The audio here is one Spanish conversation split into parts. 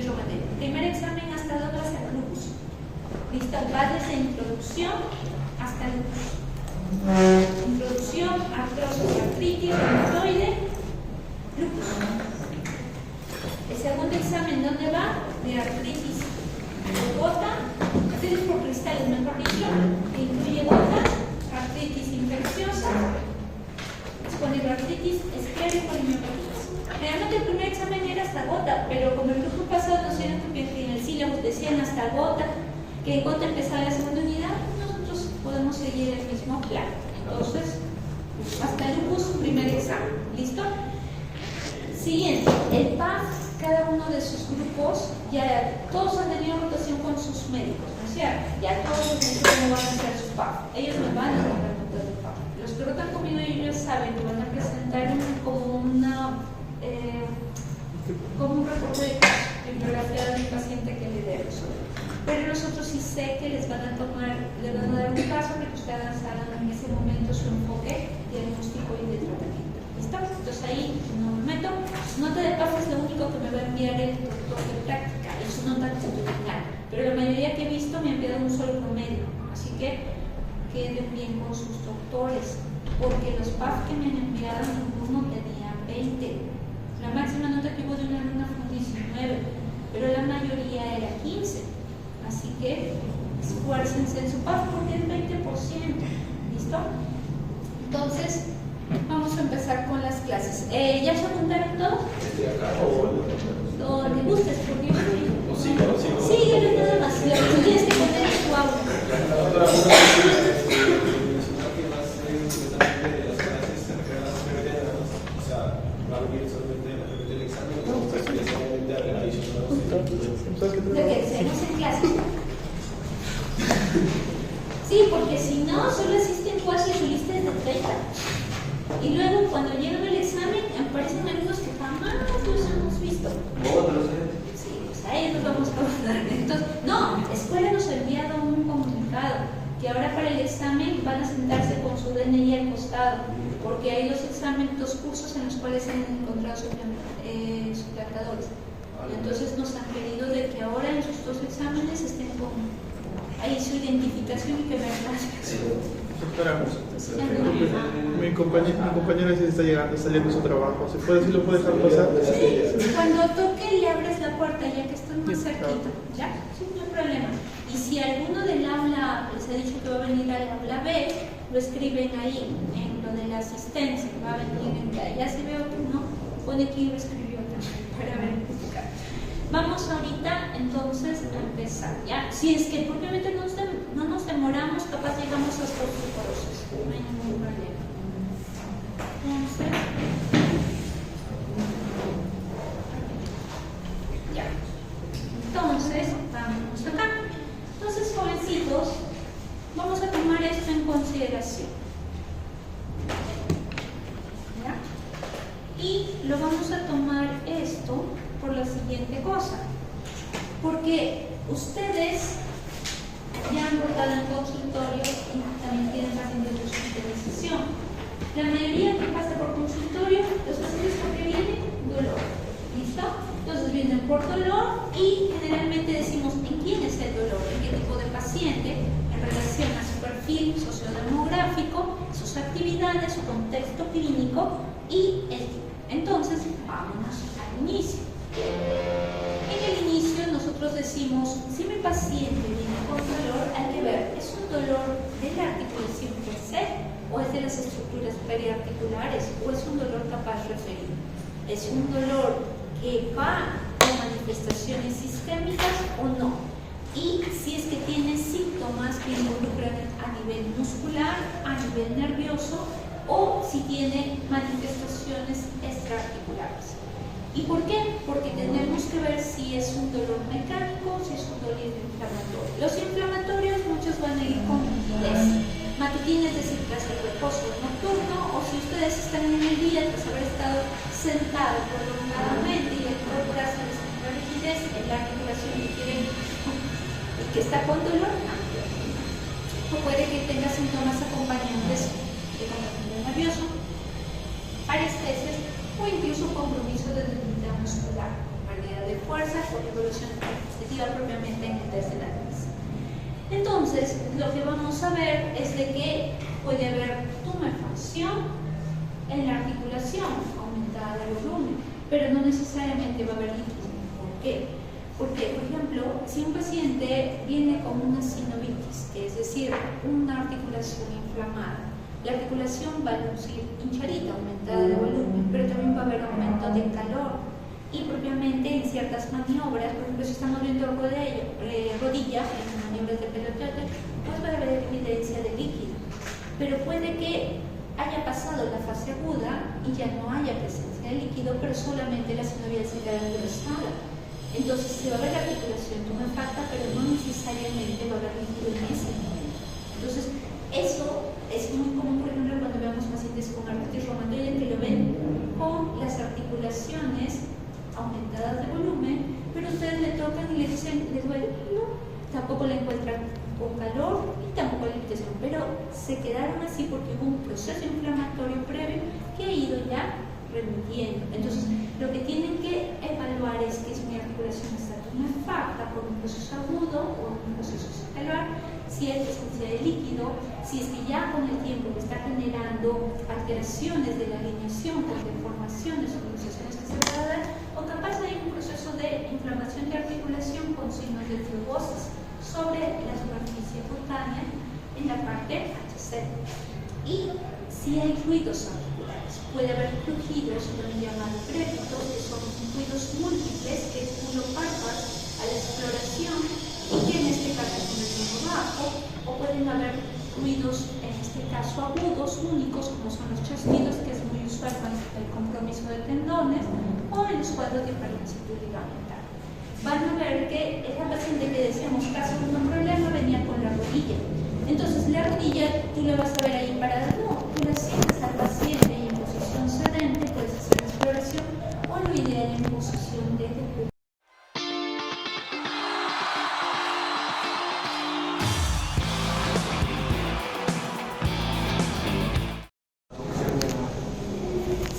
ciclomateria. Primer examen hasta dónde va a ser lupus. Listo, va desde introducción hasta lupus. Introducción, artrosis, artritis, reumatoide, lupus. El segundo examen, ¿dónde va? De artritis por gota, artritis por cristales, mejor dicho, que incluye gota, artritis infecciosa, espondiliartritis, esclero y polimiopatía. Realmente el primer examen era hasta gota, pero como el grupo pasado nos dieron que en el sílabus decían hasta gota, que gota empezaba la segunda unidad, nosotros podemos seguir el mismo plan. Entonces, hasta lupus, primer examen. ¿Listo? Siguiente, el PAF, cada uno de sus grupos, ya todos han tenido rotación con sus médicos, ¿no es cierto? Ya todos han dicho cómo van a hacer su PAF. Ellos me van a dar notas de PAF. Los que rotan conmigo, ellos saben que van a presentar como un reporte de caso, bibliografía del paciente que le dé resolver. Pero nosotros sí sé que les van a dar un caso para que ustedes hagan en ese momento su enfoque diagnóstico y de tratamiento. ¿Listo? Entonces ahí no me meto. Nota de PAF es lo único que me va a enviar el doctor de práctica, es su nota actitudinal. Pero la mayoría que he visto me han enviado un solo promedio. Así que queden bien con sus doctores, porque los PAF que me han enviado ninguno tenía 20. La máxima nota que hubo de una alumna fue un 19, pero la mayoría era 15. Así que esfuércense en su PAF porque es 20%. ¿Listo? Entonces, vamos a empezar con las clases. ¿Ya se apuntaron todos? O le gustes, porque yo sí, yo les nada más. Lo tienes que poner en tu aula. Lo que hacemos en clase. Sí, porque si no, solo asisten 4 y su lista es de 30. Y luego, cuando llegan el examen, aparecen alumnos que jamás los hemos visto. Sí, pues ahí nos vamos a abordar. Entonces, no, la escuela nos ha enviado un comunicado que ahora para el examen van a sentarse con su DNI al costado, porque hay dos cursos en los cuales se han encontrado suplantadores. Entonces nos han pedido de que ahora en sus 2 exámenes estén con ahí su identificación y que vean las Doctora, mi compañera sí está saliendo de su trabajo. ¿Se puede, si lo puede dejar pasar? Sí, cuando toque le abres la puerta ya que están más cerquita, ¿ya? Sí, no hay problema. Y si alguno del aula les ha dicho que va a venir al aula B, lo escriben ahí, en lo de la asistencia, va a venir, ya si veo que no, pone que lo escribió también para verificar. Vamos ahorita entonces a empezar, ¿ya? Si es que propiamente no nos demoramos, capaz llegamos hasta osteoporosis, no hay ningún problema. Entonces, ya. Entonces, vamos acá. Entonces, jovencitos, vamos a tomar esto en consideración. ¿Ya? Y lo vamos a tomar esto por la siguiente cosa, porque ustedes ya han rotado en consultorio y también tienen pacientes de hospitalización. La mayoría que pasa por consultorio, los pacientes porque vienen dolor, ¿listo? Entonces vienen por dolor y generalmente decimos en quién es el dolor, en qué tipo de paciente, en relación a su perfil sociodemográfico, sus actividades, su contexto clínico y el tipo. Entonces, vámonos al inicio. En el inicio nosotros decimos, si mi paciente viene con dolor, hay que ver, ¿es un dolor de la articulación per se o es de las estructuras periarticulares o es un dolor capaz referido? ¿Es un dolor que va con manifestaciones sistémicas o no? Y si es que tiene síntomas que involucran a nivel muscular, a nivel nervioso o si tiene manifestaciones extraarticulares. ¿Y por qué? Porque tenemos que ver si es un dolor mecánico, si es un dolor inflamatorio. Los inflamatorios muchos van a ir con rigidez matutina, es decir, tras el reposo nocturno, o si ustedes están en el día tras haber estado sentado prolongadamente y el brazo les entra rigidez en la articulación que quieren y que está con dolor, o puede que tenga síntomas acompañantes de comportamiento nervioso, parestesias o incluso compromiso de debilidad muscular, para pérdida de fuerza o evolución expositiva propiamente en el test de Adams. Entonces, lo que vamos a ver es de que puede haber tumefacción en la articulación aumentada de volumen, pero no necesariamente va a haber líquido. ¿Por qué? Porque, por ejemplo, si un paciente viene con una sinovitis, que es decir, una articulación inflamada, la articulación va a lucir hinchadita, aumentada de volumen, pero también va a haber aumento de calor. Y propiamente en ciertas maniobras, por ejemplo, si estamos viendo rodilla, en maniobras de pelotote, pues va a haber evidencia de líquido. Pero puede que haya pasado la fase aguda y ya no haya presencia de líquido, pero solamente la sinovial se queda engrosada. Entonces se va a ver la articulación tumefacta, pero no necesariamente va a haber líquido en ese momento. Entonces, eso es muy común, por ejemplo, cuando vemos pacientes con artritis reumatoide que lo ven con las articulaciones aumentadas de volumen, pero ustedes le tocan y le dicen, ¿les duele? No, tampoco la encuentran con calor y tampoco la irritación, pero se quedaron así porque hubo un proceso inflamatorio previo que ha ido ya remitiendo. Entonces, lo que tienen que evaluar es que si mi articulación está tumefacta por un proceso agudo o un proceso celular, si hay presencia de líquido, si es que ya con el tiempo me está generando alteraciones de la alineación con deformaciones o luxaciones que se pueda dar, o capaz hay un proceso de inflamación de articulación con signos de fibrosis sobre la superficie cutánea en la parte adjacente. Y si hay ruidos articulares, puede haber crujidos, también llamados crépitos, que son ruidos múltiples que uno párpados a la exploración y que en este caso son de tiempo bajo, o pueden haber ruidos, en este caso agudos, únicos, como son los chasquidos, que es muy usual cuando hay compromiso de tendones, o en los cuadros de hiperlongitud ligamentar. Van a ver que esa paciente que decíamos caso de un problema venía con la rodilla. Entonces la rodilla tú la vas a ver ahí parada, no, tú la sientas al paciente y en posición sedente, puedes hacer la exploración, o lo ideal en posición de decúbito.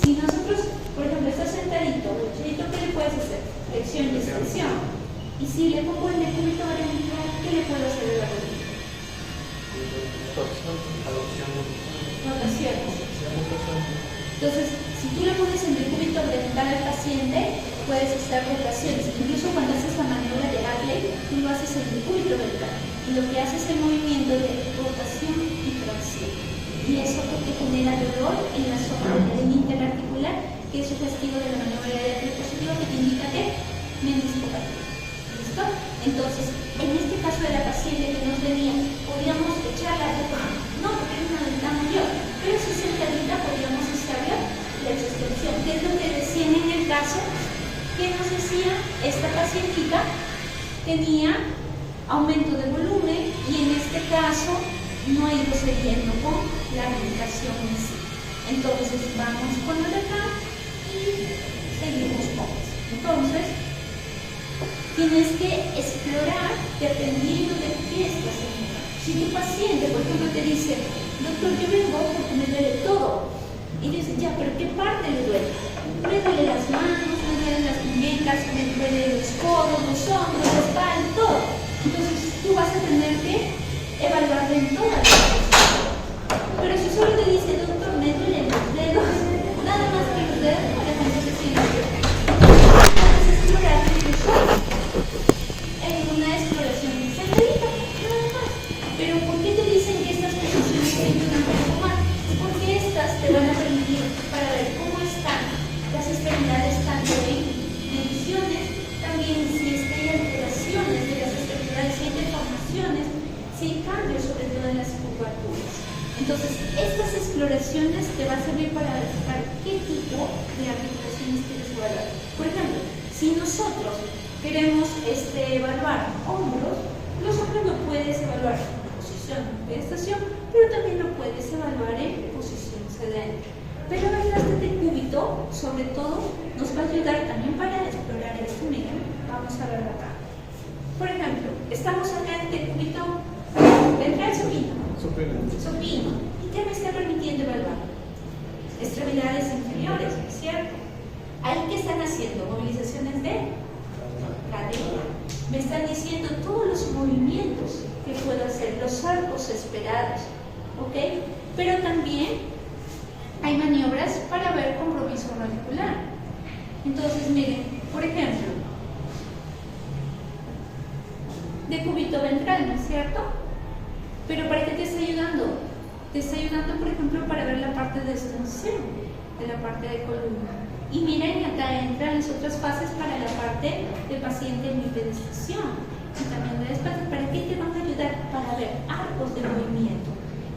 Si nosotros, por ejemplo, estás sentadito, ¿qué le puedes hacer? Flexión y extensión. Y si le pongo el decúbito oriental, ¿qué le puedo hacer a la rodilla? Rotaciones. Entonces, si tú le pones el decúbito oriental al paciente, puedes hacer rotaciones. Incluso cuando haces la maniobra de Adley, tú lo haces en decúbito oriental. Y lo que haces es el movimiento de rotación y tracción. Y eso porque genera dolor en la zona del interarticular, que es sugestivo de la maniobra de Adley positivo, que te indica que mendiscopatía. ¿Listo? Entonces, en este caso de la paciente que nos venía, podíamos echarla de no, porque es una ventana mayor, pero si sentadita podíamos hacerla la extensión, que es lo que decían en el caso que nos decía esta pacientita tenía aumento de volumen y en este caso no ha ido siguiendo con la medicación en sí. Entonces vamos con lo de acá y seguimos con esto. Entonces, tienes que explorar dependiendo de qué estás haciendo. Si tu paciente, por ejemplo, te dice, doctor, yo vengo porque me duele todo, y dices, ya, pero ¿qué parte le duele? Me duele las manos, me duelen las muñecas, me duelen los codos, los hombros, la espalda, todo. Entonces tú vas a tener que evaluarlo en todas las cosas. Pero si solo te dice, doctor, me duelen los dedos, nada más que los dedos, por ejemplo, se siente bien. Puedes explorar incluso en una exploración sentadita, nada más. Pero ¿por qué te dicen que estas posiciones te ayudan a tomar? Porque estas te van a permitir para ver cómo están las extremidades, tanto en mediciones, también si es que hay alteraciones de las extremidades, si hay deformaciones, si hay cambios sobre todo en las curvaturas. Entonces, estas exploraciones te van a servir para verificar qué tipo de articulaciones quieres evaluar. Por ejemplo, si nosotros queremos evaluar hombros, los hombros lo puedes evaluar en posición de estación, pero también lo puedes evaluar en posición sedente. Pero este decúbito, sobre todo, nos va a ayudar también para explorar esto. Miren, vamos a verlo acá. Por ejemplo, estamos acá en decúbito ventral supino. Supino. ¿Y qué me está permitiendo evaluar? Extremidades inferiores, ¿cierto? Ahí que están haciendo movilizaciones de Me están diciendo todos los movimientos que puedo hacer, los arcos esperados, ¿ok? Pero también hay maniobras para ver compromiso radicular. Entonces, miren, por ejemplo, de cúbito ventral, ¿no es cierto? Pero ¿para qué te está ayudando? Te está ayudando, por ejemplo, para ver la parte de extensión de la parte de columna. Y miren, acá entran las otras fases para la parte del paciente en bipedestación. Y también de espalda. ¿Para qué te van a ayudar? Para ver arcos de movimiento.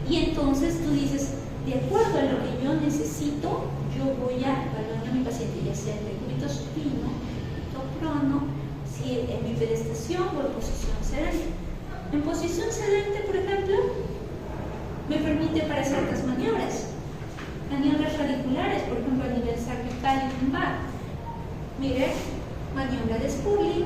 Y entonces tú dices, de acuerdo a lo que yo necesito, yo voy a evaluar a mi paciente, ya sea en decúbito supino, decúbito prono, si en bipedestación o en posición sedente. En posición sedente, por ejemplo, me permite para ciertas maniobras radiculares, por ejemplo, a nivel cervical y lumbar. Mire, maniobra de Spurling,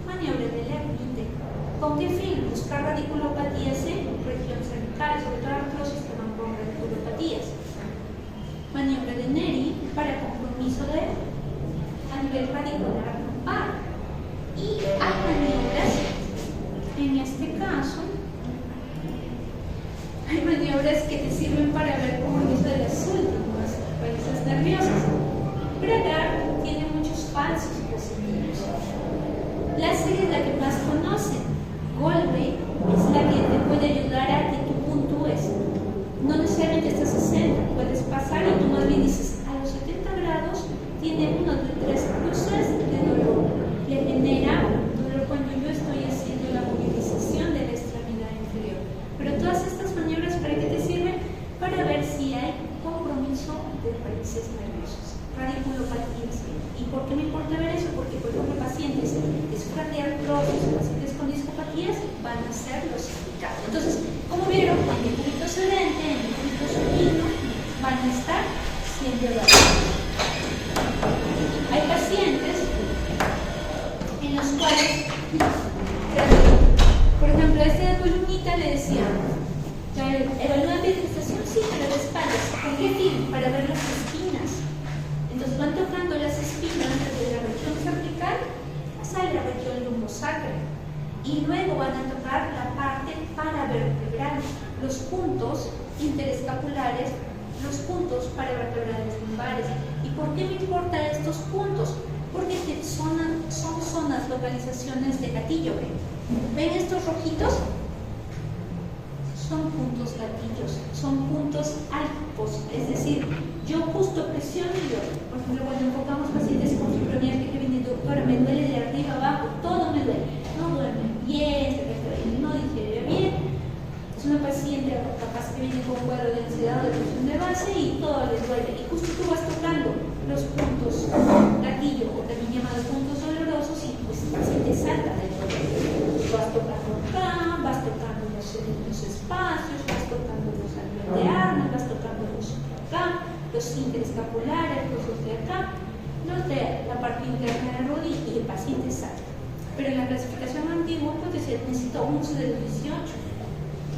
maniobra de Lermite. ¿Con qué fin? Buscar radiculopatías en región cervical, sobre todo artrosis que van con radiculopatías. Maniobra de Neri para compromiso a nivel radicular lumbar. Y hay maniobras, en este caso, hay maniobras que te sirven para ver compromiso de las últimas raíces nerviosas. Bragar tiene muchos falsos positivos. La serie es la que más conocen. Galway es la que te puede ayudar a que tú puntúes. No necesariamente estás a 60, puedes pasar y tú más bien dices, a los 70 grados tiene uno de 3 cruces de dolor. Le genera dolor cuando yo estoy haciendo la movilización de la extremidad inferior. Pero todas estas maniobras, ¿para qué te sirven? Para ver si hay compromiso de raíces nerviosas, radiculopatías. ¿Y por qué me importa ver eso? Porque, por ejemplo, pacientes que sufran de artrosis o pacientes con discopatías van a ser los indicados. Entonces, como vieron, en decúbito sedente, en decúbito supino, van a estar siempre evaluados. Hay pacientes en los cuales, por ejemplo, a este de columnita le decíamos, evalúan bipedestación, sí, pero de espaldas. ¿Con qué fin? Para ver las espinas. Entonces van tocando las espinas desde la región cervical hasta la región lumbosacra. Y luego van a tocar la parte paravertebral, los puntos interescapulares, los puntos paravertebrales lumbares. ¿Y por qué me importan estos puntos? Porque son zonas, localizaciones de gatillo. ¿Ven estos rojitos? Son puntos gatillos, son puntos alpos, es decir, yo justo presiono y yo, por ejemplo, cuando enfocamos pacientes con fibromialgia que vienen, doctora, me duele de arriba abajo, todo me duele, no duerme bien, no digiere bien, es una paciente capaz que viene con un cuadro de ansiedad o de depresión de base y todo le duele, y justo tú vas tocando los puntos gatillo, o también llamados puntos dolorosos, y pues se te salta del dolor, vas tocando acá, vas tocando los espacios, vas tocando los alveoleares, vas tocando los acá, los interescapulares, los de acá, los de la parte interna de la rodilla, y el paciente salta. Pero en la clasificación antigua, pues decía, necesito un uso de los 18.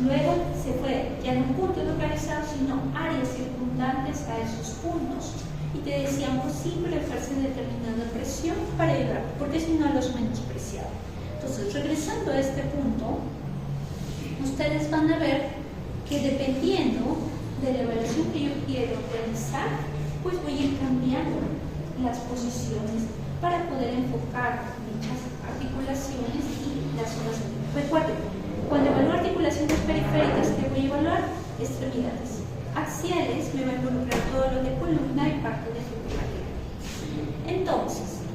Luego se fue ya no puntos localizados, sino áreas circundantes a esos puntos. Y te decían, pues sí, pero ejerce determinada presión para ayudar, porque si no los menospreciaba. Entonces, regresando a este punto, ustedes van a ver que dependiendo de la evaluación que yo quiero realizar, pues voy a ir cambiando las posiciones para poder enfocar dichas articulaciones y las zonas. Recuerden, cuando evalúo articulaciones periféricas, ¿qué voy a evaluar? Extremidades. Axiales, me va a involucrar todo lo de columna y parte de fibromialgia. Entonces,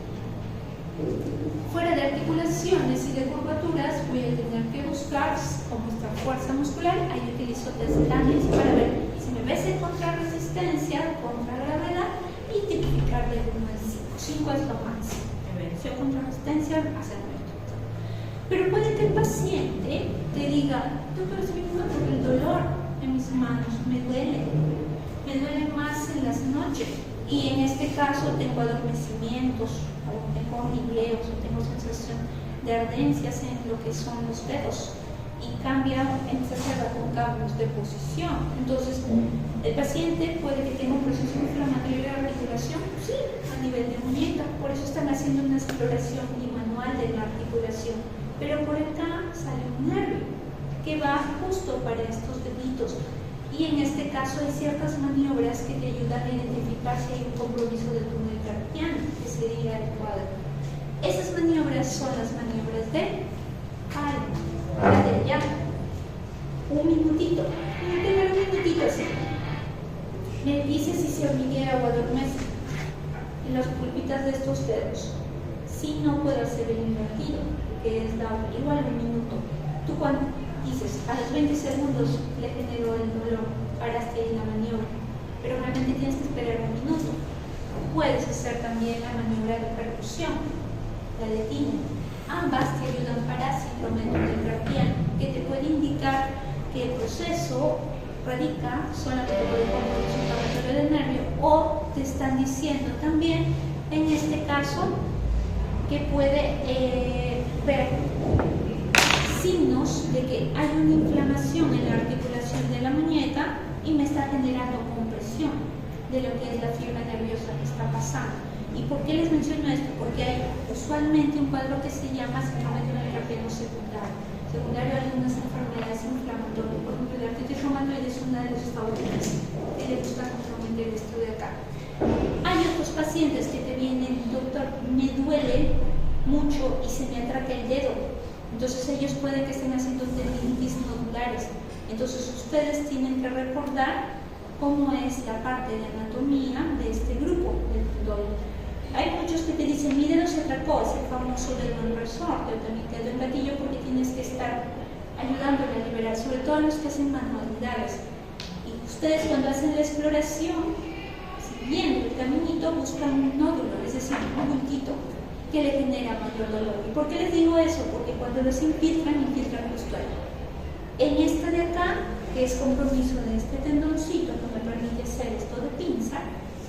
fuera de articulaciones y de curvaturas, voy a tener que buscar cómo está fuerza muscular. Ahí utilizo test de Daniels para ver si me ves en contrarresistencia, contra gravedad, y tipificar de 1 a 5. 5 es lo máximo. Si yo contrarresistencia, hacer esto. Pero puede que el paciente te diga, doctor, estoy viendo por el dolor en mis manos, me duele más en las noches. Y en este caso tengo adormecimientos, o tengo hormigueos, o tengo sensación de ardencias en lo que son los dedos. Y cambia, exacerba con cambios de posición. Entonces, el paciente puede que tenga un proceso inflamatorio de articulación, sí, a nivel de muñeca. Por eso están haciendo una exploración manual manual de la articulación, pero por acá sale un nervio que va justo para estos deditos. Y en este caso hay ciertas maniobras que te ayudan a identificar si hay un compromiso del túnel carpiano, que sería el cuadro. Esas maniobras son las maniobras de calma, de ya. Un minutito así. Me dice si se hormiguea o adormece en las pulpitas de estos dedos. Si no puedo hacer el invertido, que es igual un minuto. Tú cuando dices, a los 20 segundos le generó el dolor, paraste ahí la maniobra, pero realmente tienes que esperar un minuto. Puedes hacer también la maniobra de percusión, la de Tine. Ambas te ayudan para síndrome del túnel carpiano, que te puede indicar que el proceso radica solamente por el compromiso inflamatorio del nervio, o te están diciendo también, en este caso, que puede ver signos de que hay una inflamación en la articulación de la muñeca y me está generando compresión de lo que es la fibra nerviosa que está pasando. ¿Y por qué les menciono esto? Porque hay usualmente un cuadro que se llama síndrome del túnel carpiano secundario a algunas enfermedades inflamatorias. Por ejemplo, la artritis reumatoide es una de los favoritos que le gusta comprometer esto de acá. Hay otros pacientes que te vienen, doctor, me duele mucho y se me atraca el dedo. Entonces ellos pueden que estén haciendo tendinitis nodulares. Entonces ustedes tienen que recordar cómo es la parte de anatomía de este grupo del tendón. Hay muchos que te dicen, mi dedo se atracó, es el famoso dedo inversor, pero también te doy el gatillo porque tienes que estar ayudándole a liberar, sobre todo los que hacen manualidades. Y ustedes cuando hacen la exploración, siguiendo el caminito, buscan un nódulo, es decir, un bultito que le genera mayor dolor. ¿Y por qué les digo eso? Porque cuando los infiltran justo ahí. En esta de acá, que es compromiso de este tendoncito que me permite hacer esto de pinza,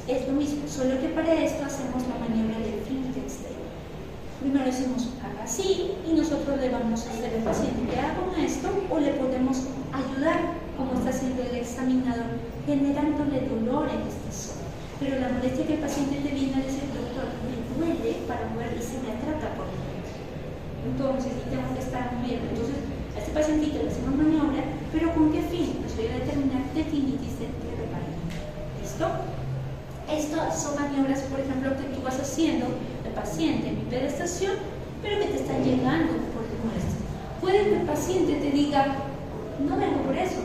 es lo mismo, solo que para esto hacemos la maniobra del Finkelstein. Primero decimos, haga así, y nosotros le vamos a hacer al paciente que haga con esto, o le podemos ayudar, como está haciendo el examinador, generándole dolor en esta zona. Pero la molestia que el paciente te viene a decir, doctor, me duele para mover y se me atrapa por dentro. Entonces, y tengo que estar moviendo. Entonces, a este pacientito le hacemos maniobra, pero ¿con qué fin? Pues voy a determinar tendinitis de reparto. ¿Listo? Estas son maniobras, por ejemplo, que tú vas haciendo al paciente en bipedestación, pero que te están llegando por tu muestra. Puede que el paciente te diga, no vengo por eso,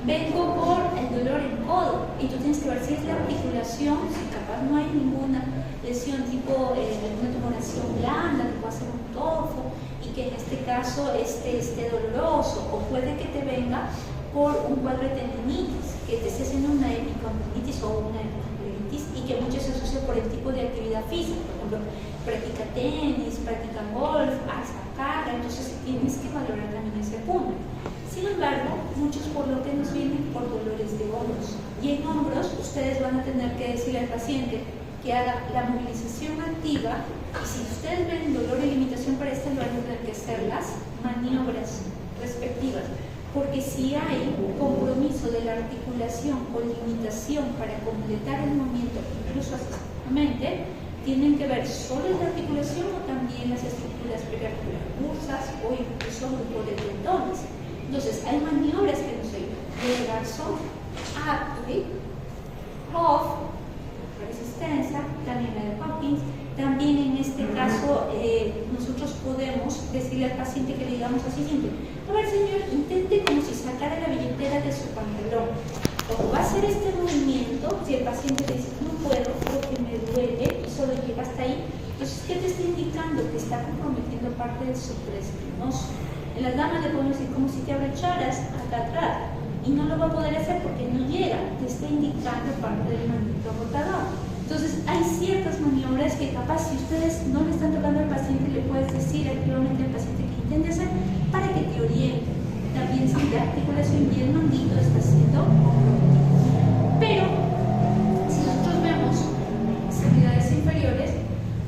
vengo por el dolor en codo, y tú tienes que ver si es la articulación, si capaz no hay ninguna lesión tipo una tumoración blanda que pueda ser un tofo y que en este caso esté doloroso, o puede que te venga por un cuadro de tendinitis, que te esté haciendo una epicondilitis o una epicondilitis, y que muchos se asocia por el tipo de actividad física. Por ejemplo, practica tenis, practica golf, hace carga, entonces tienes que valorar también ese punto. Sin embargo, muchos por lo que nos vienen por dolores de hombros, y en hombros ustedes van a tener que decirle al paciente que haga la movilización activa, y si ustedes ven dolor y limitación para este, van a tener que hacer las maniobras respectivas. Porque si hay compromiso de la articulación o limitación para completar el movimiento, incluso asistidamente, tienen que ver solo la articulación o también las estructuras periarticulares o incluso grupos de tendones. Entonces, hay maniobras que nos ayudan. Reverso, active, off, resistencia, también la de Hopkins. También en este caso, nosotros podemos decirle al paciente que le digamos así siempre, a ver señor, intente como si sacara la billetera de su pantalón. Cuando va a hacer este movimiento, si el paciente le dice, no puedo porque me duele y solo llega hasta ahí, entonces, ¿qué te está indicando? Que está comprometiendo parte del supraespinoso. En las damas le podemos decir como si te abrocharas acá atrás, y no lo va a poder hacer porque no llega, te está indicando parte del manguito rotador. Entonces, hay ciertas maniobras que capaz si ustedes no le están tocando al paciente, le puedes decir activamente al paciente que intente hacer para que te oriente. También si la articulación y el manguito está siendo comprometido. Pero, si nosotros vemos extremidades inferiores,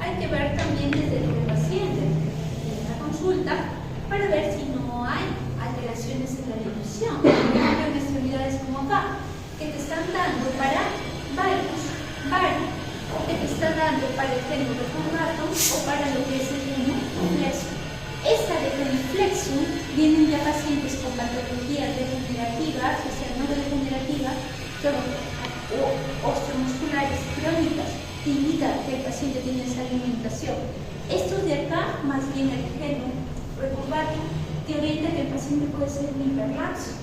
hay que ver también desde el paciente en la consulta para ver si no hay alteraciones en la dilución. Por ejemplo, en extremidades como acá, que te están dando para varios, o que te está dando para el fémur recurvatum o para lo que es el uno flexo. Esta de genuflexo vienen ya pacientes con patologías degenerativas, o sea, no degenerativas, pero osteomusculares crónicas, que indica que el paciente tiene esa alimentación. Estos de acá, más bien el geno recurvario, que orienta que el paciente puede ser un hiperlaxo.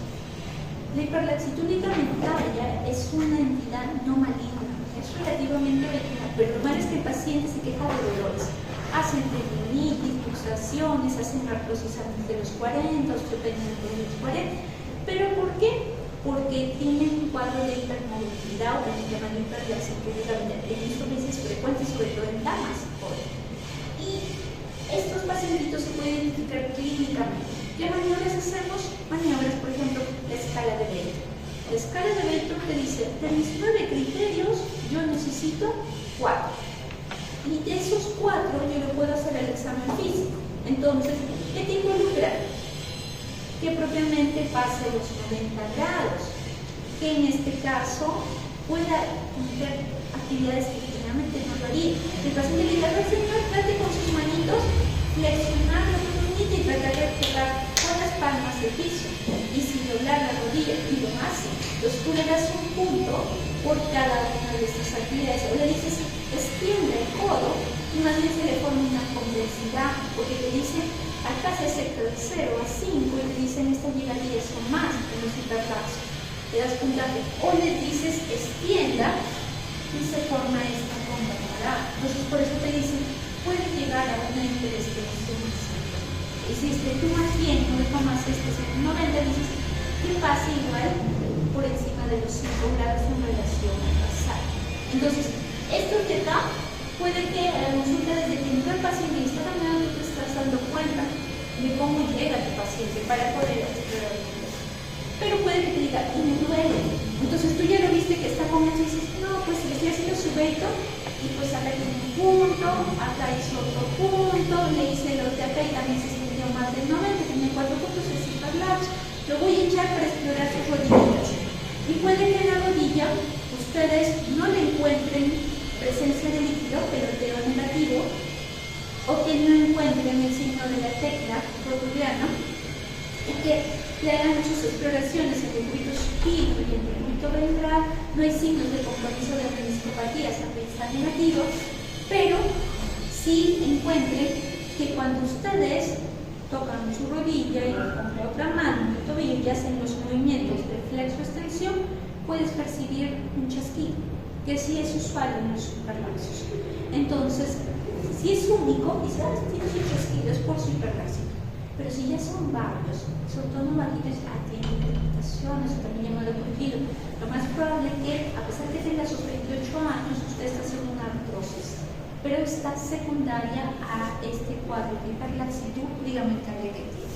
La hiperlaxitud ligamentaria es una entidad no maligna, es relativamente benigna, pero lo malo es que el paciente se queja de dolores. Hacen tendinitis, luxaciones, hacen artrosis antes de los 40, osteopenia antes de los 40. ¿Pero por qué? Porque tienen un cuadro de hipermovilidad o también llaman hiperlaxia, que es visto veces frecuente, sobre todo en damas. Y estos pacientitos se pueden identificar clínicamente. ¿Qué maniobras hacemos? Maniobras, por ejemplo, la escala de Bellton. La escala de Bellton te dice, de mis 9 criterios, yo necesito 4. Y de esos 4 yo le puedo hacer el examen físico. Entonces, ¿qué te involucra? Que propiamente pase los 90 grados, que en este caso pueda hacer actividades que generalmente no lo haría. El paciente le diga, señor, trate con sus manitos, flexionar la manita y tratar de tocar con las palmas del piso y sin doblar la rodilla, y lo hace. Entonces tú le das un punto por cada una de estas actividades, o le dices, extiende el codo y más bien se le forma una convexidad, porque te dicen, acá se acerca de 0 a 5 y te dicen, esta llegaría a eso más en los hiperlaxos. Le das puntaje, o le dices, extienda y se forma esta convexidad. Entonces por eso te dicen, puede llegar a una hiperextensión. Hiciste tú más bien, no tomas este 90, dices, que pase igual por encima de los 5 grados en relación al basal. Entonces, esto de acá puede que a la consulta, desde que entró el paciente y está caminando, te estás dando cuenta de cómo llega tu paciente para poder explorar el proceso. Pero puede que te diga, y me duele. Entonces tú ya lo viste que está con eso y dices, no, pues le estoy haciendo su Bellton y pues acá tiene un punto, acá hizo otro punto, le hice los de acá y también se extendió más del 90, tiene 4 puntos, es hiperlaxo. Lo voy a echar para explorar sus rodillas. Y puede que en la rodilla ustedes no le encuentren presencia de líquido, peloteo negativo, o que no encuentren el signo de la tecla rotuliana, y que le hagan sus exploraciones en el cúbito supino y en el cúbito ventral, no hay signos de compromiso de meniscopatía, aunque está negativo, pero sí encuentren que cuando ustedes tocan su rodilla y con la otra mano el tobillo y hacen los movimientos de flexo-extensión, puedes percibir un chasquido, que sí es usual en los hiperlaxos. Entonces, si es único, quizás tiene su chasquido, es por su hiperlaxia. Pero si ya son varios, sobre todo no varios, tienen interpretaciones, o también llamado prohibido, lo más probable es que, a pesar de que tenga sus 28 años, usted está haciendo una artrosis, pero está secundaria a este cuadro de hiperlaxitud ligamentaria que tiene.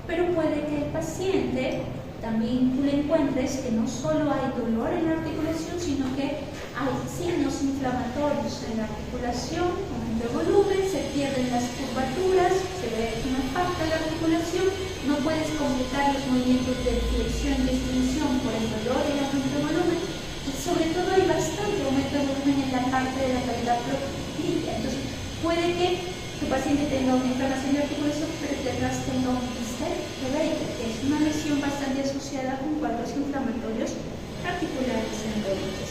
Pero puede que el paciente también tú le encuentres que no solo hay dolor en la articulación, sino que hay signos inflamatorios en la articulación, aumento de volumen, se pierden las curvaturas, se ve una falta de la articulación, no puedes completar los movimientos de flexión y extensión por el dolor y el aumento de volumen, y sobre todo hay bastante aumento de volumen en la parte de la cavidad proclive. Entonces puede que tu paciente tenga una inflamación de articulación, pero detrás tenga un quiste seborreico, que es una lesión bastante asociada con cuadros inflamatorios articulares en rodillas.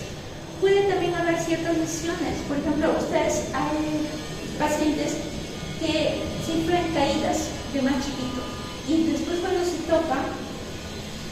Puede también haber ciertas lesiones, por ejemplo, ustedes hay pacientes que sufren caídas de más chiquito y después cuando se toca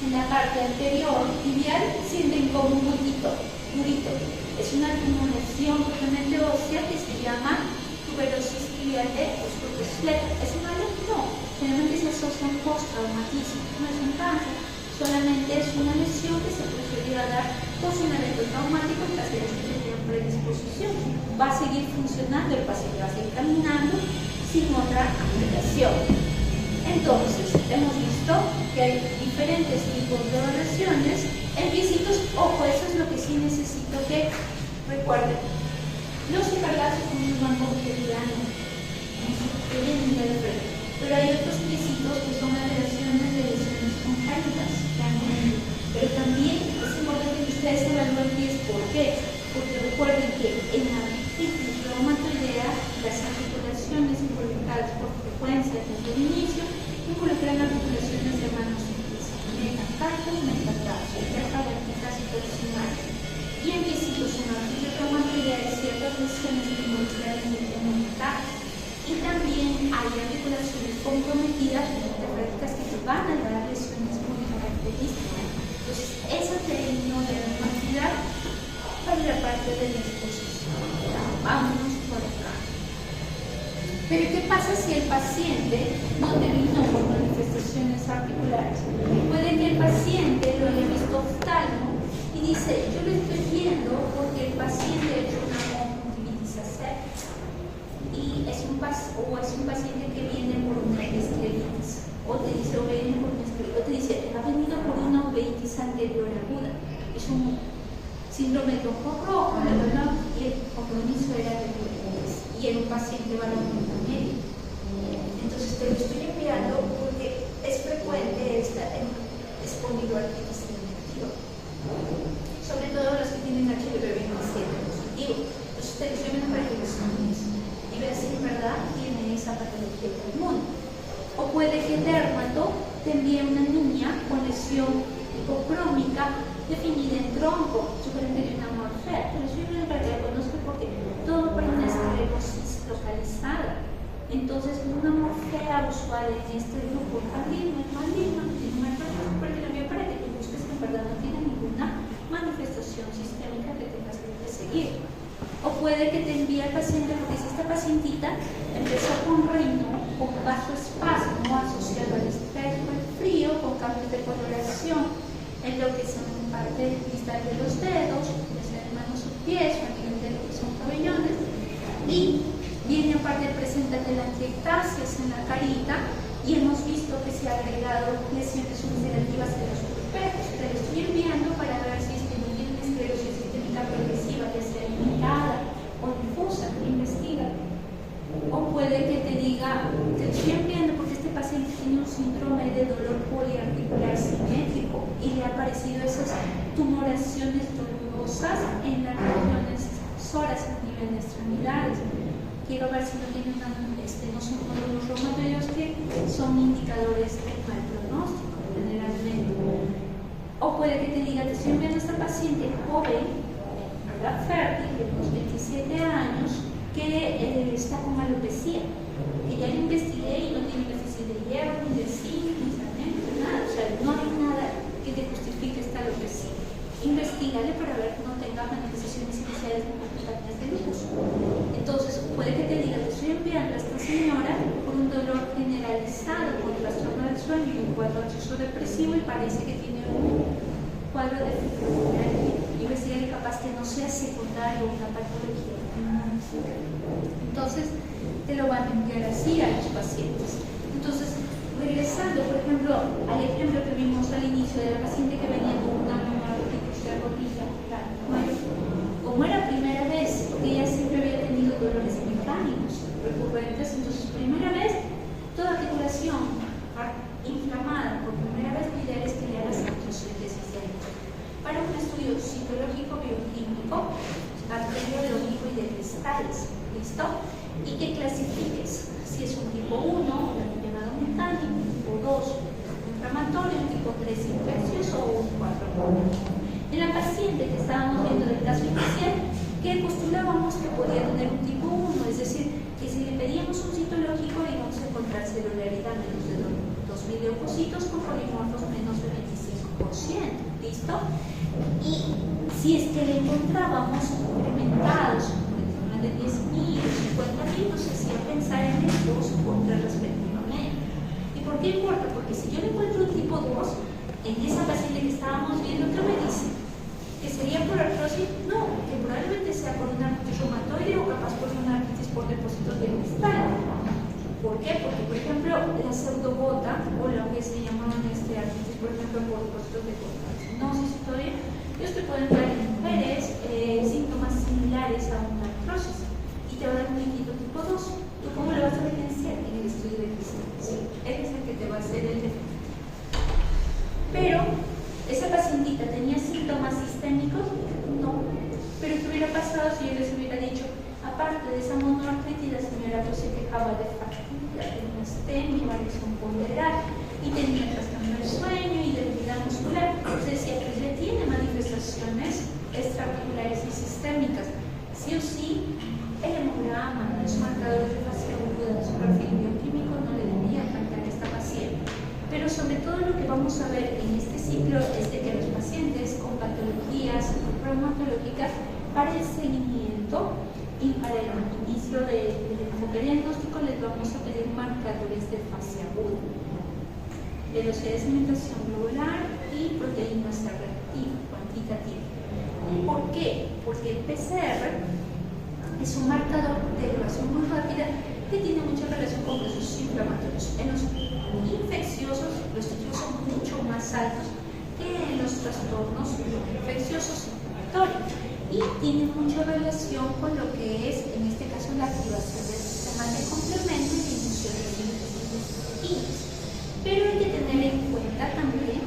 en la parte anterior tibial sienten como un huequito durito. Es una acumulación totalmente ósea que se llama tuberosis tibial de osteoesqueleto. ¿Es un mal? No, generalmente se asocia a un postraumatismo, no es un cáncer, solamente es una lesión que se procedió a dar post un evento traumático en caso de que tenga predisposición. Va a seguir funcionando, el paciente va a seguir caminando sin otra amputación. Entonces, hemos visto que hay diferentes tipos de lesiones en físicos. Ojo, eso es lo que sí necesito que recuerden. Los hiperlaxos son un banco bacteriano, pero hay otros físicos que son alteraciones de lesiones congénitas, pero también es importante que ustedes evalúen qué es por qué, porque recuerden que en la artritis reumatoidea las articulaciones involucradas por si el paciente no terminó con manifestaciones articulares. Puede que el paciente lo haya visto oftalmo y dice, yo lo estoy viendo porque el paciente ha hecho una conjuntivitis aséptica y es un paciente que viene por una escleritis, o te dice, o viene por una escleritis, o te dice, ha venido por una uveitis anterior aguda, es un síndrome de ojo rojo, y el compromiso era de uveitis, y era un paciente varón medio. Entonces te lo estoy enviando porque es frecuente esta espondiloartritis infectiva, sobre todo los que tienen HPV27 positivo. Entonces te lo estoy enviando para que lo examines y veas si en verdad tiene esa patología inmune. O puede que el dermato te envíe una niña con lesión hipocrómica definida en tronco, sugerente de una morfea. Te lo estoy enviando para que la conozcas porque todo para una esclerosis localizada. Entonces, una morfea usual en este grupo maligno, tiene una enfermedad para que tú busques que en verdad no tiene ninguna manifestación sistémica que tengas que seguir. O puede que te envíe al paciente, porque si esta pacientita empezó con reino, con vasoespasmo asociado al estrés o al frío, con cambios de coloración en lo que son parte distal de los dedos, ya sea de manos o pies, o a nivel de lo que son pabellones, y viene aparte presenta telangiectasias en la carita, y hemos visto que se ha agregado lesiones ulcerativas en los pulpetos. Te lo estoy enviando para ver si es que no tiene una esclerosis sistémica progresiva, ya sea limitada o difusa. Investiga. O puede que te diga, te estoy enviando porque este paciente tiene un síndrome de dolor poliarticular simétrico y le ha aparecido esas tumoraciones dolorosas en las regiones soras a nivel de extremidades. Quiero ver si no tiene no son nódulos reumatoides que son indicadores de mal pronóstico generalmente. O puede que te diga, te estoy enviando a esta paciente joven, ¿verdad? Fértil, de unos 27 años, que está con alopecia, que ya lo investigué y no tiene déficit de hierro, ni de zinc, ni de nada. O sea, no hay nada que te justifique esta alopecia. Investígale para ver que no tenga manifestaciones iniciales de complicaciones de lupus. Entonces, puede que te diga, te estoy enviando a esta señora por un dolor generalizado, con trastorno del sueño y un cuadro ansioso depresivo y parece que tiene un cuadro de fibromialgia. Investígale capaz que no sea secundario una patología. Entonces, te lo van a enviar así a los pacientes. Entonces, regresando, por ejemplo, al ejemplo que vimos al inicio de la paciente que venía con una monoartritis de rodilla, como era primera vez, porque ella siempre había tenido dolores mecánicos recurrentes, entonces primera vez, toda articulación inflamada, por primera vez lo ideal es que le hagas artrocentesis de ahí. Para un estudio citológico bioquímico, arteriológico y de cristales, ¿listo? Y que clasifiques si es un tipo 1, llamado mecánico, un tipo 2, inflamatorio, un tipo 3, infeccioso o un 4. En la paciente que estábamos viendo del caso inicial, que postulábamos que podía tener un tipo 1, es decir, que si le pedíamos un citológico íbamos a encontrar celularidad menos de 2.000 leucocitos con polimorfos menos de 25%, ¿listo? Y si es que le encontrábamos incrementados por de 10.000 o 50.000, nos hacía pensar en el 2 o 3 respectivamente. ¿Y por qué importa? Porque si yo le encuentro un tipo 2, en esa paciente que estábamos viendo, ¿qué me dice? ¿Que sería por artrosis? No, que probablemente sea por una artritis reumatoide o capaz por una artritis por depósitos de cristal. ¿Por qué? Porque, por ejemplo, la pseudobota o lo que se llamaban artritis, por ejemplo, por depósitos de carcinosis y todo ello, ellos te pueden dar en mujeres síntomas similares a una artrosis y te va a dar un líquido tipo 2. ¿Tú cómo lo vas a evidenciar? En el estudio de cristal. Sí, él es el que te va a hacer el defecto. Pero, ¿esa pacientita tenía síntomas sistémicos? No. Pero ¿qué hubiera pasado si yo les hubiera dicho, aparte de esa monoartritis, la señora pues se quejaba de fatiga, tenía astenia, variación ponderal, y tenía trastorno del sueño y debilidad muscular? Se decía, pues ya tiene manifestaciones extraarticulares y sistémicas. Sí o sí, el hemograma, los marcadores de fase aguda de su perfil bioquímico no le debían faltar a esta paciente. Pero sobre todo lo que vamos a ver en este ciclo es de que los pacientes con patologías reumatológicas para el seguimiento y para el inicio del enfoque diagnóstico les vamos a pedir marcadores de fase aguda, velocidad de segmentación globular y proteínas reactiva, cuantitativa. ¿Por qué? Porque el PCR es un marcador de elevación muy rápida que tiene mucha relación con procesos inflamatorios. En los infecciosos, los ciclos son mucho más altos que en los trastornos no infecciosos inflamatorios y tiene mucha relación con lo que es, en este caso, la activación del sistema de complemento y disminución de síntesis de citoquinas. Pero hay que tener en cuenta también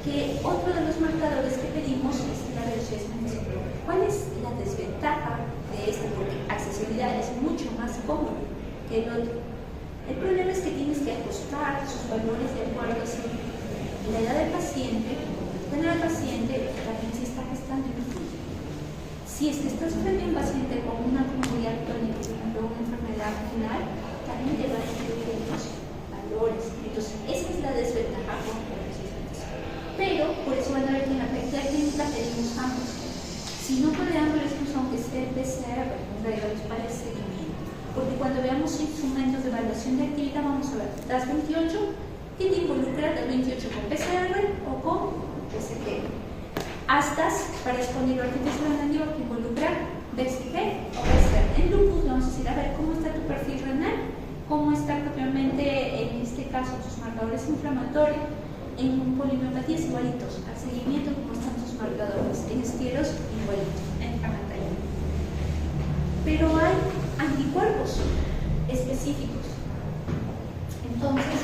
que otro de los marcadores que pedimos es la velocidad de segmentación. ¿Cuál es la desventaja de este? Porque accesibilidad es mucho más cómodo que el otro. El problema es que tienes que ajustar sus valores de acuerdo a la edad del paciente, tener al paciente, también si está gestando influye. Si es que estás frente a un paciente con una comodidad crónica, por ejemplo, una enfermedad renal, también te va a influir los valores. Entonces, esa es la desventaja con la resistencia. Pero, por eso van a ver que en la práctica clínica pedimos ambos. Si no podemos, les puso aunque sea el PCR, para el seguimiento. Porque cuando veamos instrumentos de evaluación de actividad, vamos a ver DAS 28, que te involucra DAS 28 con PCR o con PSG. ASTAS para espondiloartritis renal que involucra BCG o PCR. En lupus vamos a decir, a ver, ¿cómo está tu perfil renal? ¿Cómo está propiamente, en este caso, tus marcadores inflamatorios? En polimiopatía igualitos, al seguimiento, ¿cómo están tus marcadores? En escleros igualitos, en pantalla. Pero hay anticuerpos específicos. Entonces,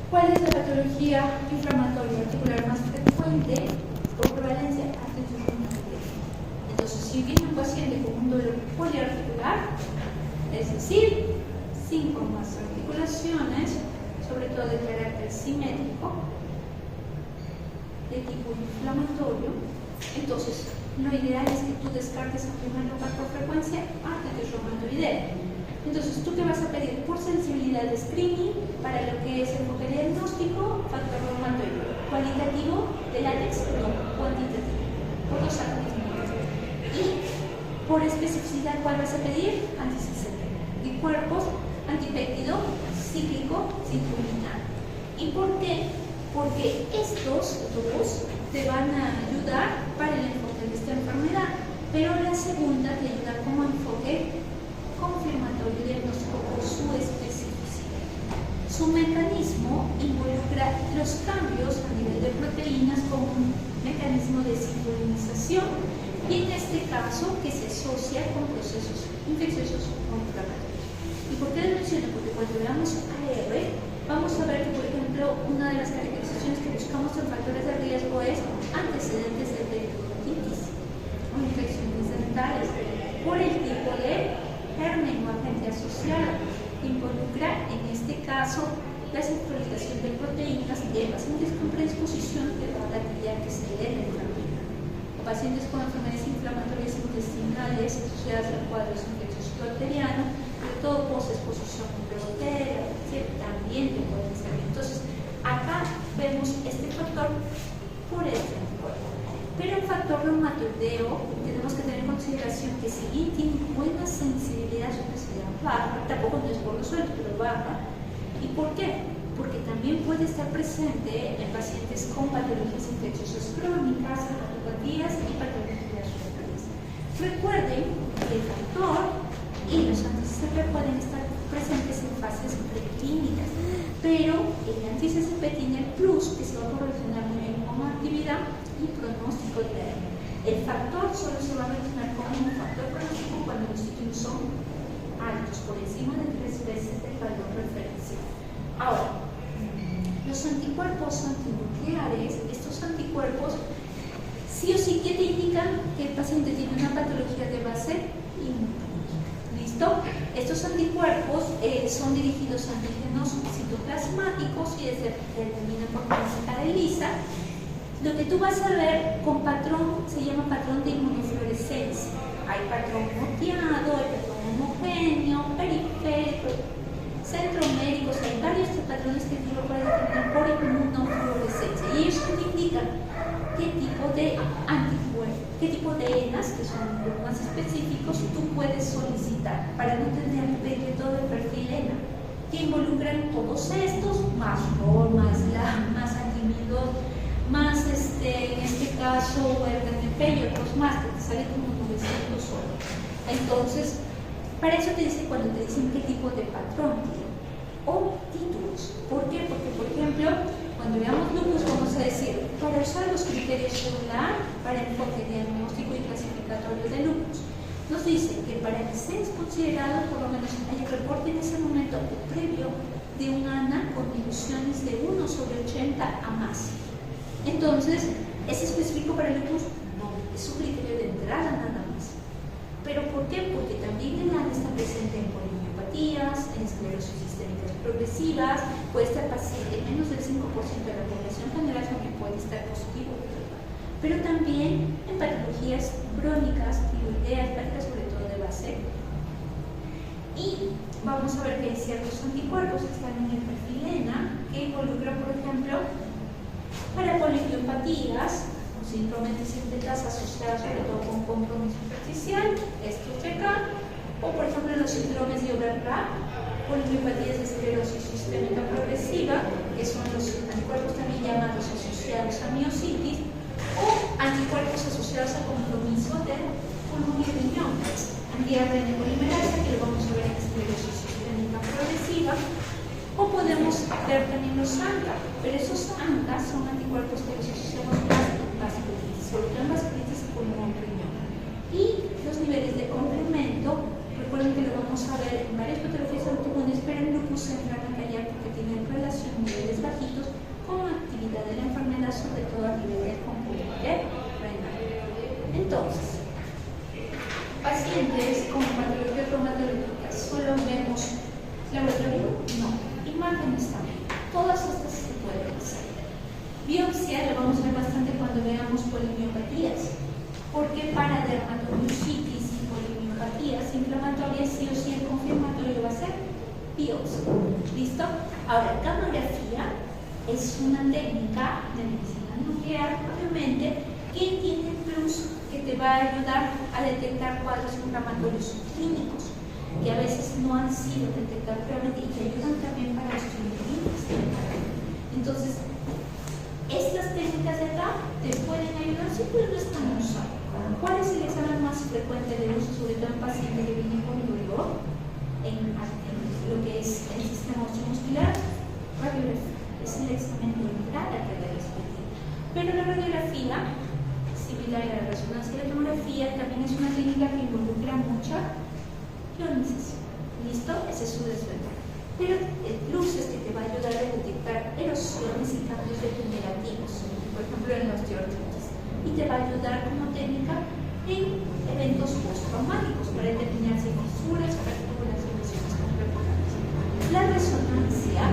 ¿cuál es la patología inflamatoria articular más frecuente por prevalencia? Artritis reumatoidea. Entonces, si viene un paciente con un dolor poliarticular, es decir, síntomas, articulaciones, sobre todo de carácter simétrico, de tipo inflamatorio, entonces lo ideal es que tú descartes en primer lugar por frecuencia artritis reumatoidea. Entonces, ¿tú qué vas a pedir? Por sensibilidad de screening para lo que es enfoque diagnóstico, factor reumatoide. Cualitativo de látex, no, cuantitativo, por los organismos. Y por especificidad, ¿cuál vas a pedir? Anti-CCP. Anticuerpos, antipéptido, cíclico, citrullinano. ¿Y por qué? Porque estos dos te van a ayudar para el enfoque de esta enfermedad, pero la segunda te ayuda como enfoque confirmatorio diagnóstico por su especificidad. Su mecanismo involucra los cambios a nivel de proteínas como un mecanismo de sincronización y en este caso que se asocia con procesos infecciosos o inflamatorios. ¿Y por qué lo menciono? Porque cuando veamos AR, vamos a ver que, por ejemplo, una de las caracterizaciones que buscamos en factores de riesgo es antecedentes de periodontitis o infecciones dentales por el tipo de germen o agente asociado que involucra, en este caso, la centralización de proteínas de pacientes con predisposición que va a gatillar que se dé la enfermedad, o pacientes con enfermedades inflamatorias intestinales asociadas a cuadros infecciosos bacterianos, sobre todo post-exposición microbiana, también te pueden servir. Entonces, acá vemos este factor por este anticuerpo. Pero el factor reumatoideo tenemos que tener en consideración que si bien tiene buena sensibilidad a su necesidad baja, tampoco no es por lo suelto, pero baja. ¿Y por qué? Porque también puede estar presente en pacientes con patologías infecciosas crónicas, hepatopatías y patologías renales. Recuerden que el factor y los anti-CCP pueden estar presentes en fases preclínicas, pero el anti-CCP tiene el plus que se va a correlacionar muy bien con actividad y pronóstico de el factor solo se va a relacionar con un factor pronóstico cuando los ciclos son altos, por encima de 3 veces del valor referencial. Ahora, los anticuerpos antinucleares, estos anticuerpos sí o sí que te indican que el paciente tiene una patología de base inmunológica. ¿Listo? Estos anticuerpos son dirigidos a antígenos citoplasmáticos y se determinan por clínica de ELISA. Lo que tú vas a ver con patrón se llama patrón de inmunofluorescencia. Hay patrón moteado, hay patrón homogéneo, periférico, centroméricos, hay varios patrones que tú lo puedes determinar por inmunofluorescencia. Y ellos te indican qué tipo de anticuerpos, qué tipo de ENAs, que que son un poco más específicos, tú puedes solicitar para no tener todo el perfil ENA, que involucran todos estos, más ROR, más LAM, más antimidot, más en este caso RNP y otros más, que te sale como 900 solo. Entonces, para eso te dice cuando te dicen qué tipo de patrón tiene. O títulos. ¿Por qué? Porque, por ejemplo, cuando veamos lupus vamos a decir, para usar los criterios ULA para enfoque diagnóstico y clasificatorio de lupus, nos dice que para que seas considerado, por lo menos hay el reporte en ese momento previo de un ANA con diluciones de 1/80 a más. Entonces, ¿es específico para el lupus? No, es un criterio de entrada nada más. ¿Pero por qué? Porque también el ANA está presente en polimiopatías, en esclerosis sistémicas progresivas, puede estar paciente, menos del 5% de la población general también puede estar positivo, pero también en patologías crónicas, tiroideas, sobre todo de base. Y vamos a ver que hay ciertos anticuerpos que están en el perfil ENA que involucran, por ejemplo, para poliopatías, síndrome de sintetas asociadas sobre todo con compromiso superficial, esto de acá, o por ejemplo los síndromes de Overlap, poliopatías de esclerosis sistémica progresiva, que son los anticuerpos también llamados asociados a miositis, o anticuerpos asociados a compromiso del pulmón y riñón, anti-ARN polimerasa, que lo vamos a ver en esclerosis sistémica progresiva, o podemos ver también los ANCA, pero esos ANCA son anticuerpos que los asociamos más en vasculitis, sobre todo en vasculitis y pulmón y riñón. Y los niveles de complemento, recuerden que lo vamos a ver en varias patologías autoinmunes, pero en lupus entran a callar porque tienen relación niveles bajitos con actividad de la enfermedad, sobre todo a nivel del componente renal. Entonces, pacientes con patologías reumatológicas, ¿solo vemos laboratorio? No. Imágenes también. Todas estas se pueden hacer. Biopsia lo vamos a ver bastante cuando veamos polimiopatías, porque para dermatomiositis y polimiopatías inflamatorias sí o sí el confirmatorio va a ser biopsia. ¿Listo? Ahora, gamografía es una técnica de medicina nuclear, obviamente, que tiene plus que te va a ayudar a detectar cuadros inflamatorios clínicos, que a veces no han sido detectados previamente y te ayudan también para los tribulinos. Entonces, estas técnicas de acá te pueden ayudar si tú no están usando. ¿Cuál es el examen más frecuente de uso, sobre todo en pacientes que vienen con dolor? En lo que es el sistema osteomuscular, radiografía. Es el examen de entrada que debe repetir. Pero la radiografía, similar a la resonancia y la tomografía, también es una técnica que involucra mucha ionización. ¿Listo? Esa es su desventaja. Pero el plus es que te va a ayudar a detectar erosiones y cambios degenerativos, por ejemplo en la osteoartritis, y te va a ayudar como técnica en eventos postraumáticos para determinar si hay fisuras, fracturas y lesiones contemporáneas. La resonancia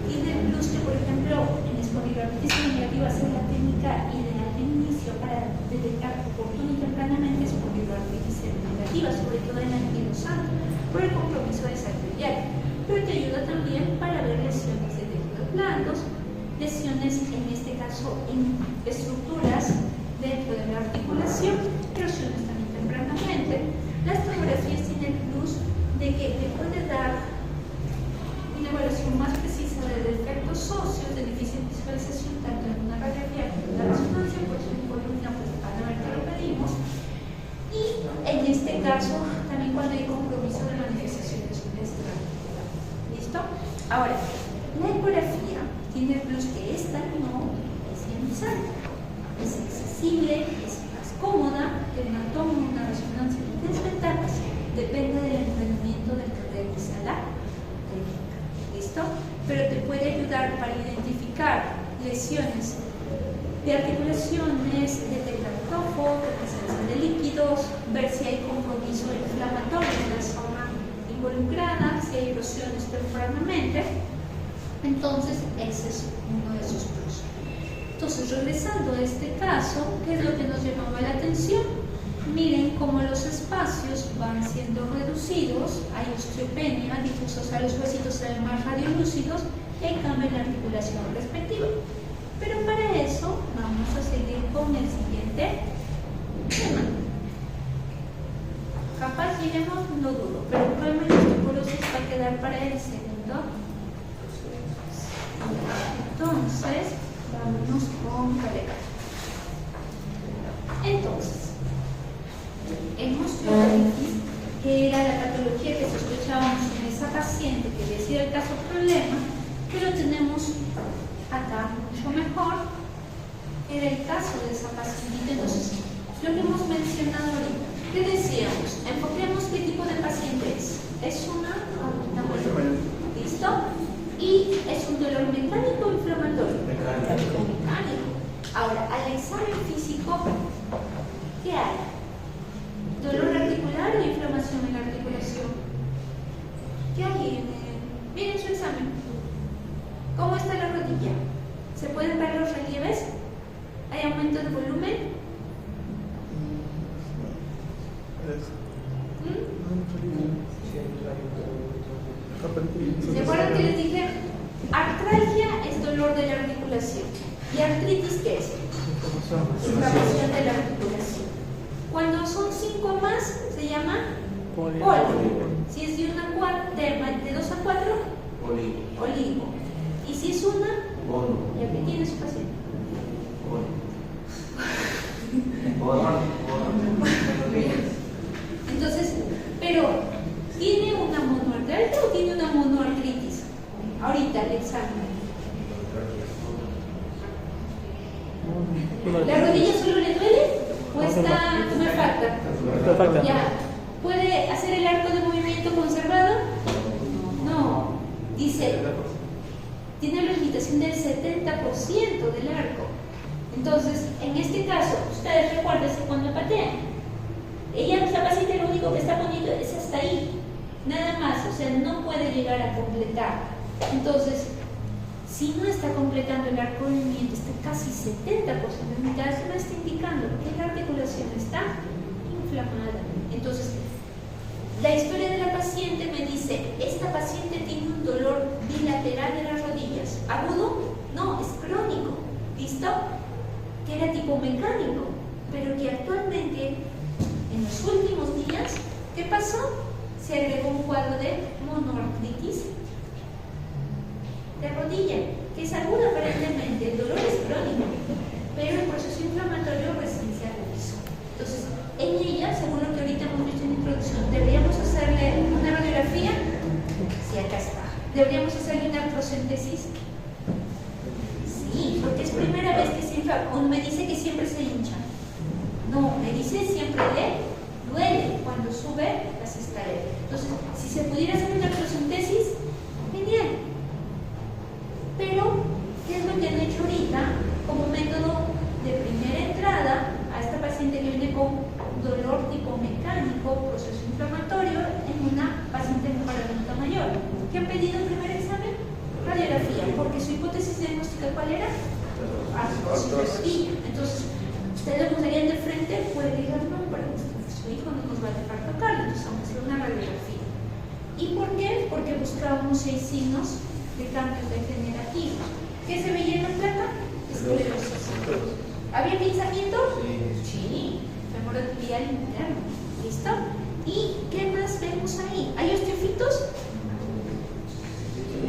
tiene el plus que, por ejemplo, en espondilorquitis negativa es la técnica ideal de inicio para detectar oportuna y tempranamente espondilorquitis negativa, sobre todo en anquilosante, por el compromiso desarrollar. Pero te ayuda también para ver lesiones de tejidos blandos, lesiones en este caso en estructuras dentro de la articulación, erosiones también tempranamente. Las tomografías tienen el plus de que te puede dar una evaluación más precisa de defectos óseos de difícil visualización tanto en una radiografía como en la resonancia, por eso en columna pues van a ver que lo pedimos. Y en este caso también cuando hay compromiso de manifestaciones subestra. ¿Listo? Ahora, la ecografía tiene el plus que esta no es ionizante, es accesible, es más cómoda que una toma, una resonancia. Desventajas, depende del entrenamiento del que realiza la técnica. ¿Listo? Pero te puede ayudar para identificar lesiones de articulaciones, detectar tofo, de presencia de líquidos, ver si hay compromiso inflamatorio en la zona involucrada, si hay erosiones tempranamente. Entonces, ese es uno de esos plus. Entonces, regresando a este caso, ¿qué es lo que nos llamaba la atención? Miren cómo los espacios van siendo reducidos, hay osteopenia, difusos a los huesitos se ven más radiolúcidos y hay cambio en la articulación respectiva. Pero para eso vamos a seguir con el siguiente tema. llamo, no dudo, pero un problema de osteoporosis va a quedar para el segundo. Entonces, vámonos con pareja. Entonces, en osteoartritis, que era la patología que sospechábamos en esa paciente, que había sido el caso problema, que lo tenemos acá mucho mejor, era el caso de esa paciente. Entonces, lo que hemos mencionado ahorita, ¿qué decíamos? Enfoquemos qué tipo de paciente es. Es una ¿listo? Y es un dolor mecánico o inflamatorio. Mecánico. Ahora, al examen físico, ¿qué hay? ¿Dolor articular o inflamación en la articulación? ¿Qué hay? Miren su examen. ¿Cómo está la rodilla? ¿Se pueden ver los relieves? ¿Hay aumento de volumen? ¿Se acuerdan que les dije? Artralgia es dolor de la articulación. ¿Y artritis qué es? Inflamación de la articulación. Cuando son 5 más, se llama poli. Si es de 2 a 4, oligo. Y si es una, ¿ya que tiene su paciente? Entonces, pero ¿tiene una monoartralgia o tiene una monoartritis? Ahorita el examen. ¿La rodilla solo le duele? ¿O está, me falta? Ya. ¿Puede hacer el arco de movimiento conservado? No. Dice, tiene la limitación del 70% del arco. Entonces, en este caso, ustedes recuerden cuando patean, ella, la paciente, lo único que está poniendo es hasta ahí, nada más, o sea, no puede llegar a completar. Entonces, si no está completando el arco de movimiento, está casi 70% de mitad, eso me está indicando que la articulación está inflamada. Entonces, la historia de la paciente me dice, esta paciente tiene un dolor bilateral de las rodillas. ¿Agudo? No, es crónico. ¿Listo? Que era tipo mecánico, pero que actualmente, en los últimos días, ¿qué pasó? Se agregó un cuadro de monoartritis de rodilla, que es aguda aparentemente, el dolor es crónico, pero el proceso inflamatorio recién se realizó. Entonces, en ella, según lo que ahorita hemos visto en la introducción, ¿deberíamos hacerle una radiografía? Sí, acá está. ¿Deberíamos hacerle una artrocentesis? Sí, porque es primera vez que se infla. O me dice que siempre se hincha. No, me dice siempre le duele cuando sube las escaleras. Entonces, si se pudiera hacer una artrocentesis, genial. Pero, ¿qué es lo que han hecho ahorita como método de primera entrada a esta paciente que viene con dolor tipo mecánico, proceso inflamatorio, en una paciente con adulta mayor? ¿Qué han pedido en primer examen? Radiografía, porque su hipótesis diagnóstica, ¿cuál era? Artrosis de rodilla. Entonces, ustedes nos darían de frente, puede digan, no, pero su hijo no nos va a dejar tocarlo, entonces vamos a hacer una radiografía. ¿Y por qué? Porque buscábamos 6 signos de cambios degenerativos. ¿Qué se veía en la placa? Esclerosis. ¿Había pinzamiento? Sí. Femorotibial interno. ¿Listo? ¿Y qué más vemos ahí? ¿Hay osteofitos?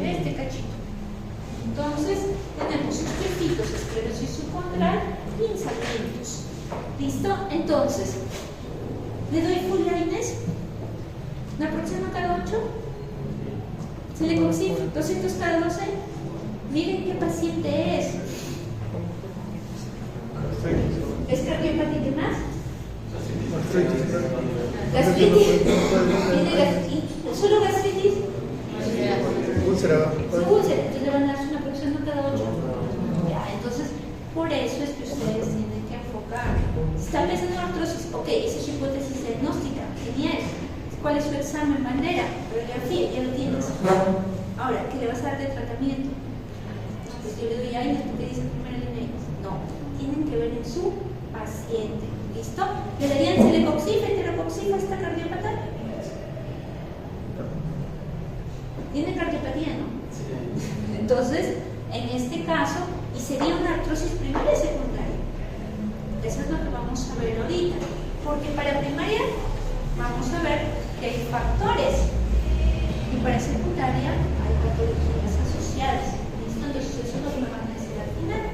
Este cachito. Entonces, tenemos osteofitos, esclerosis subcondral, pinzamientos. ¿Listo? Entonces, ¿le doy full lines? ¿Naproxeno cada 8? Celecoxib 200 cada 12. Miren qué paciente es. ¿Es cardiopatía? ¿Qué más? Gastritis. ¿Tiene gastritis? ¿Solo gastritis? Úlcera. Entonces le van a dar una porción cada 8. Ya, entonces, por eso es que ustedes tienen que enfocar. ¿Está pensando en artrosis? Ok, esa es su hipótesis diagnóstica. Genial. ¿Cuál es su examen bandera? Radiografía, ya lo tienes. Ahora, ¿qué le vas a dar de tratamiento? Pues yo le doy ahí, ¿qué dice primera línea? No, tienen que ver en su paciente. ¿Listo? ¿Le darían celecoxib, heterocoxib a esta cardiopatía? Tiene cardiopatía, ¿no? Sí. Entonces, en este caso, y sería una artrosis primaria y secundaria. Eso es lo que vamos a ver ahorita. Porque para primaria, vamos a ver que hay factores. Y para secundaria hay patologías asociadas. ¿Listo? Entonces eso es lo que me van a decir al final.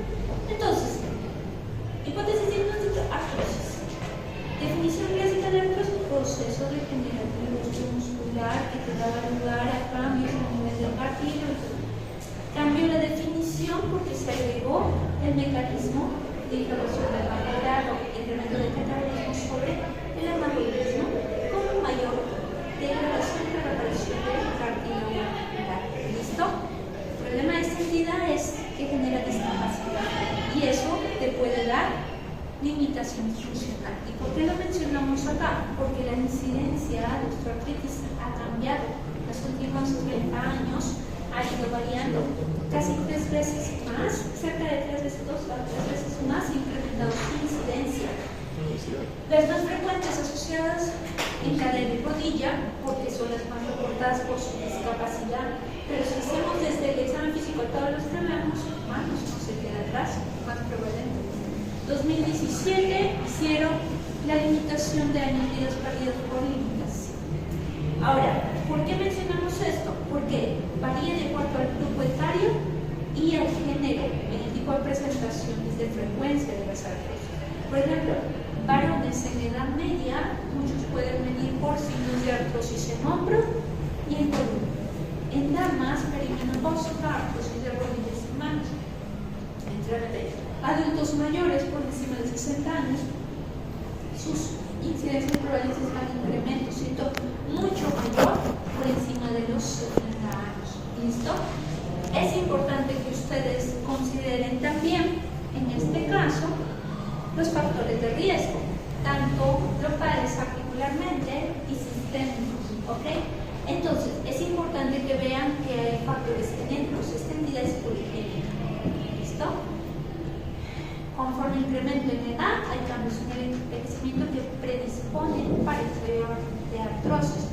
Entonces, hipótesis diagnóstica, artrosis. Definición clásica de artrosis: proceso degenerativo muscular que te da lugar a cambios a nivel del cartílago. Cambio la definición porque se agregó el mecanismo de inflamación del macrogrado, incremento de catabolismo sobre el anabolismo con mayor degradación de la aparición del cartílago muscular. ¿Listo? El problema de esta entidad es que genera discapacidad y eso te puede dar limitación funcional. ¿Y por qué lo mencionamos acá? Porque la incidencia de osteoartritis ha cambiado. Los últimos 30 años ha ido variando casi 3 veces más, cerca de 3 veces, 2 a 3 veces más, incrementado su incidencia. Las más frecuentes asociadas en cadera y rodilla, porque son las más reportadas por su discapacidad, pero si hacemos desde el examen físico todos los que vemos, manos no se queda atrás, más prevalente. 2017 hicieron la limitación de años vidas perdidos por limitación. Ahora, ¿por qué mencionamos esto? Porque varía de acuerdo al grupo etario y al género en el tipo de presentaciones de frecuencia de las artrosis. Por ejemplo, varones en edad media, muchos pueden venir por signos de artrosis en hombro y en columna. En damas, perimenopáusica, artrosis de rodillas y manos. Entre adultos mayores por encima de 60 años, sus incidencias prevalencias van en incremento, siendo mucho mayor por encima de los 70 años. ¿Listo? Es importante que ustedes consideren también, en este caso, los factores de riesgo, tanto locales articularmente y sistémicos. ¿Ok? Entonces, es importante que vean que hay factores genéticos. Esta entidad es poligénica. ¿Listo? Conforme incremento en edad, hay cambios en el envejecimiento que predisponen para el desarrollo de artrosis.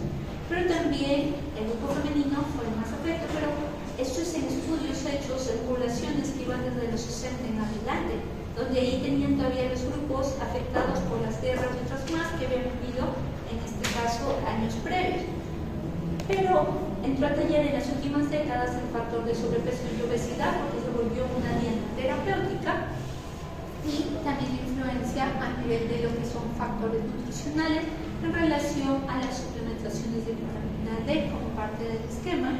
Pero también el grupo femenino fue el más afecto, pero esto es en estudios hechos en poblaciones que iban desde los 60 en adelante, donde ahí tenían todavía los grupos afectados por las guerras y otras más que habían vivido, en este caso, años previos. Pero entró a tallar en las últimas décadas el factor de sobrepeso y obesidad porque se volvió una dieta terapéutica, y también la influencia a nivel de lo que son factores nutricionales en relación a las suplementaciones de vitamina D como parte del esquema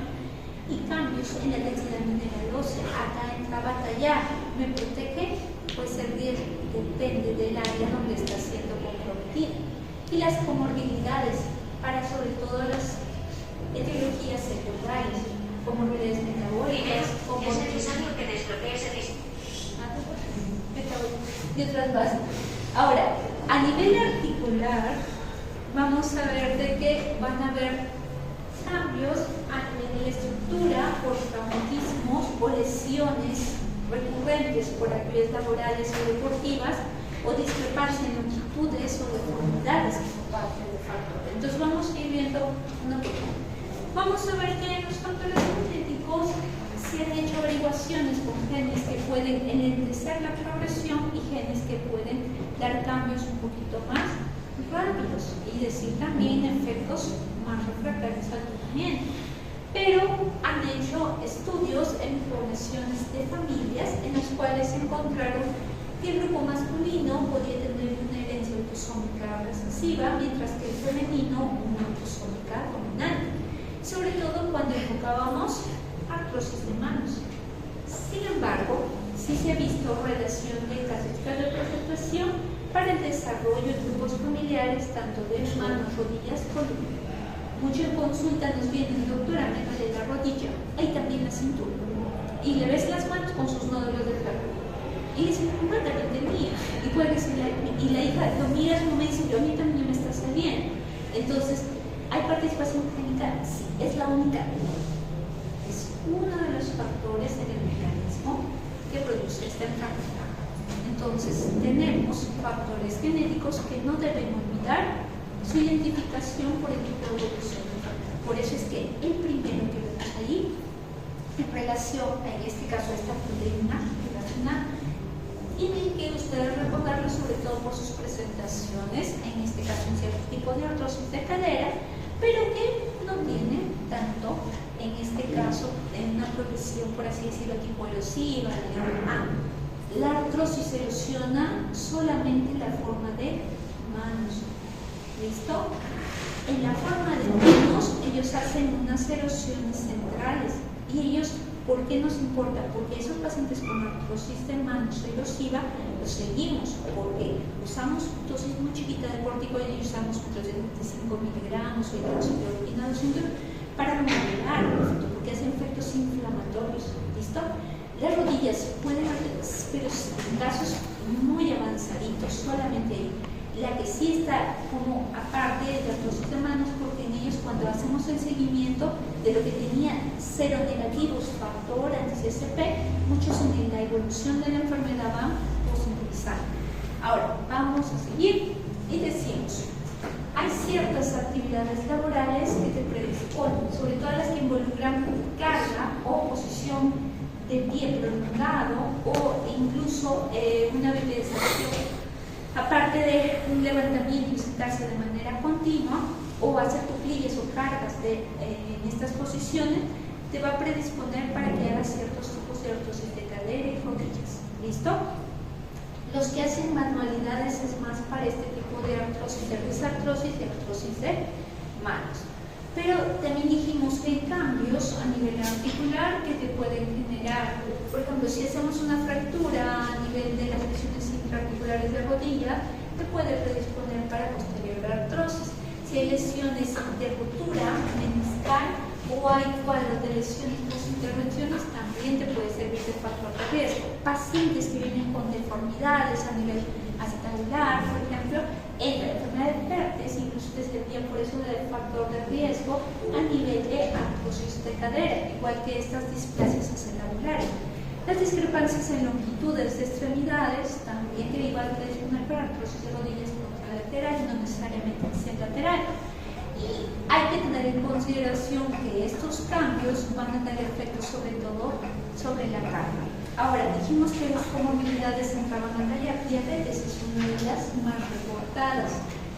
y cambios en la densidad mineral ósea. Acá entra a batallar, ¿me protege? Pues el riesgo depende del área donde está siendo comprometida. Y las comorbilidades para sobre todo las etiologías secundarias, comorbilidades metabólicas, Es necesario que desbloquees el y otras bases. Ahora, a nivel articular, vamos a ver de que van a haber cambios a nivel de la estructura por traumatismos o lesiones recurrentes por actividades laborales o deportivas o discrepancia en longitudes o deformidades que son parte del factor. Entonces vamos a ir viendo uno por uno. Vamos a ver que en los factores genéticos se han hecho averiguaciones con genes que pueden enlentecer la progresión y genes que pueden dar cambios un poquito más rápidos y decir también efectos más refractarios al tratamiento. Pero han hecho estudios en poblaciones de familias en las cuales encontraron que el grupo masculino podía tener una herencia autosómica recesiva, mientras que el femenino una autosómica dominante, sobre todo cuando enfocábamos artrosis de manos. Sin embargo, sí se ha visto relación de características de presentación para el desarrollo de grupos familiares tanto de manos, rodillas, columna. Mucho en consulta nos vienen, doctora, me duele la rodilla, ahí también la cintura. Y le ves las manos con sus nódulos del carro. Y dice, mamá también tenía. Y puede que y la hija lo mira y me dice, a mí también me está saliendo. Entonces, ¿hay participación clínica? Sí, es la única. Es uno de los factores en el mecanismo que produce esta enfermedad. Entonces, tenemos factores genéticos que no debemos olvidar su identificación por el tipo de evolución de enfermedad. Por eso es que el primero que vemos ahí, en relación, en este caso, a esta proteína relacionada, tienen que ustedes recordarlo sobre todo por sus presentaciones, en este caso un cierto tipo de artrosis de cadera, pero que no tiene tanto, en este caso, una progresión, por así decirlo, tipo erosiva. La artrosis erosiona solamente la forma de manos. ¿Listo? En la forma de manos, ellos hacen unas erosiones centrales. Y ellos, ¿por qué nos importa? Porque esos pacientes con artrosis de manos erosiva los seguimos, porque usamos dosis muy chiquita de corticoide y usamos otros de 25 miligramos o hidroxicloroquina 200 para modular el efecto, porque hacen efectos inflamatorios. ¿Listo? Las rodillas pueden hacer, pero en casos muy avanzaditos, solamente ahí. La que sí está como aparte de las dosis de manos, porque en ellos cuando hacemos el seguimiento de lo que tenía cero negativos, factor anti-CSP, muchos en la evolución de la enfermedad van posibilizando. Ahora, vamos a seguir y decimos, hay ciertas actividades laborales que te predisponen, sobre todo las que involucran carga o posición de pie prolongado o incluso una bipedestación. Aparte de un levantamiento y sentarse de manera continua o hacer cuclillas o cargas en estas posiciones, te va a predisponer para que hagas ciertos tipos de artrosis de cadera y rodillas. ¿Listo? Los que hacen manualidades es más para este tipo de artrosis, de risartrosis y artrosis de manos. Pero también dijimos que hay cambios a nivel articular que te pueden generar. Por ejemplo, si hacemos una fractura a nivel de las lesiones intraarticulares de rodilla, te puede predisponer para posterior artrosis. Si hay lesiones de rotura meniscal o hay cuadros de lesiones post-intervenciones, también te puede servir de factor de riesgo. Pacientes que vienen con deformidades a nivel acetabular, por ejemplo, en la enfermedad de Pertes, incluso te servía por eso de factor de riesgo a nivel de artrosis de cadera, igual que estas displasias acetabulares. Las discrepancias en longitudes de extremidades también que igual que una artrosis de rodillas contralateral y no necesariamente lateral. Y hay que tener en consideración que estos cambios van a tener efectos sobre todo sobre la carga. Ahora, dijimos que las comorbilidades entraban a la diabetes, es una de las más reportadas.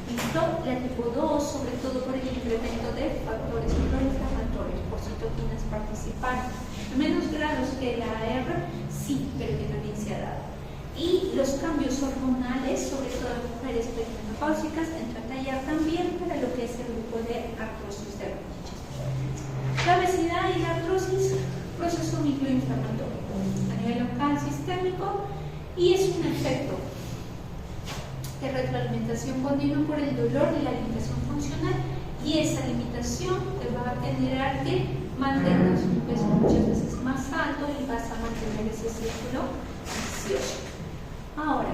¿Listo? La tipo 2, sobre todo por el incremento de factores proinflamatorios, por citoquinas participantes. Menos grados que la AR, sí, pero que también se ha dado. Y los cambios hormonales, sobre todo en mujeres perimenopáusicas, entran a tallar también para lo que es el grupo de artrosis de rodillas. La obesidad y la artrosis, proceso microinflamatorio a nivel local sistémico, y es un efecto de retroalimentación continua por el dolor y la limitación funcional, y esa limitación te va a generar que mantengas un peso muchas veces más alto y vas a mantener ese círculo vicioso. Ahora,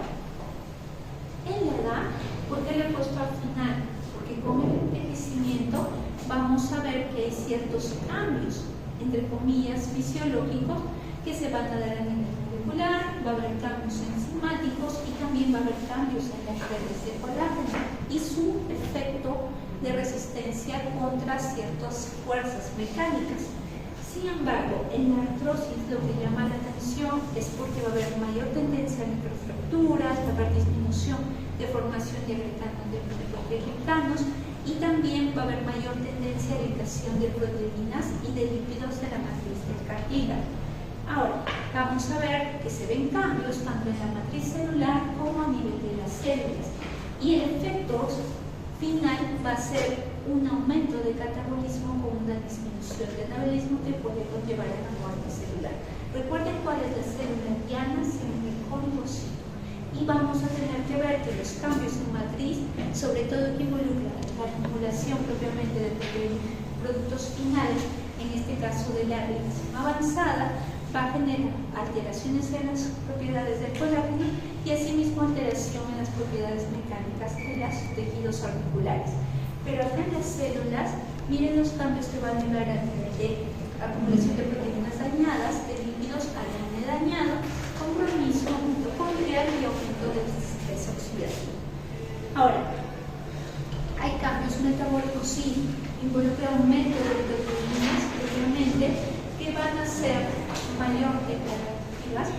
en la edad, ¿por qué le he puesto al final? Porque con el envejecimiento vamos a ver que hay ciertos cambios, entre comillas, fisiológicos que se van a dar a nivel molecular, va a haber cambios enzimáticos y también va a haber cambios en las redes de colágeno y su efecto de resistencia contra ciertas fuerzas mecánicas. Sin embargo, en la artrosis lo que llama la atención es porque va a haber mayor tendencia a microfracturas, va a haber disminución de formación de agreganos y también va a haber mayor tendencia a irritación de proteínas y de lípidos de la matriz del cartílago. Ahora, vamos a ver que se ven cambios tanto en la matriz celular como a nivel de las células. Y el efecto final va a ser un aumento de catabolismo con una disminución de anabolismo que puede conllevar a la muerte celular. Recuerden cuál es la célula diana, célula corpocito. Y vamos a tener que ver que los cambios en matriz, sobre todo que involucran la acumulación propiamente de productos finales, en este caso de la relación avanzada, va a generar alteraciones en las propiedades del colágeno y asimismo alteración en las propiedades mecánicas de los tejidos articulares. Pero acá en las células, miren los cambios que van a llevar a nivel de acumulación de proteínas dañadas, de lípidos, ADN dañado, compromiso mitocondrial y aumento del estrés oxidativo. Ahora, hay cambios metabólicos, sí, involucra aumento de proteínas, obviamente, que van a ser mayor declarativas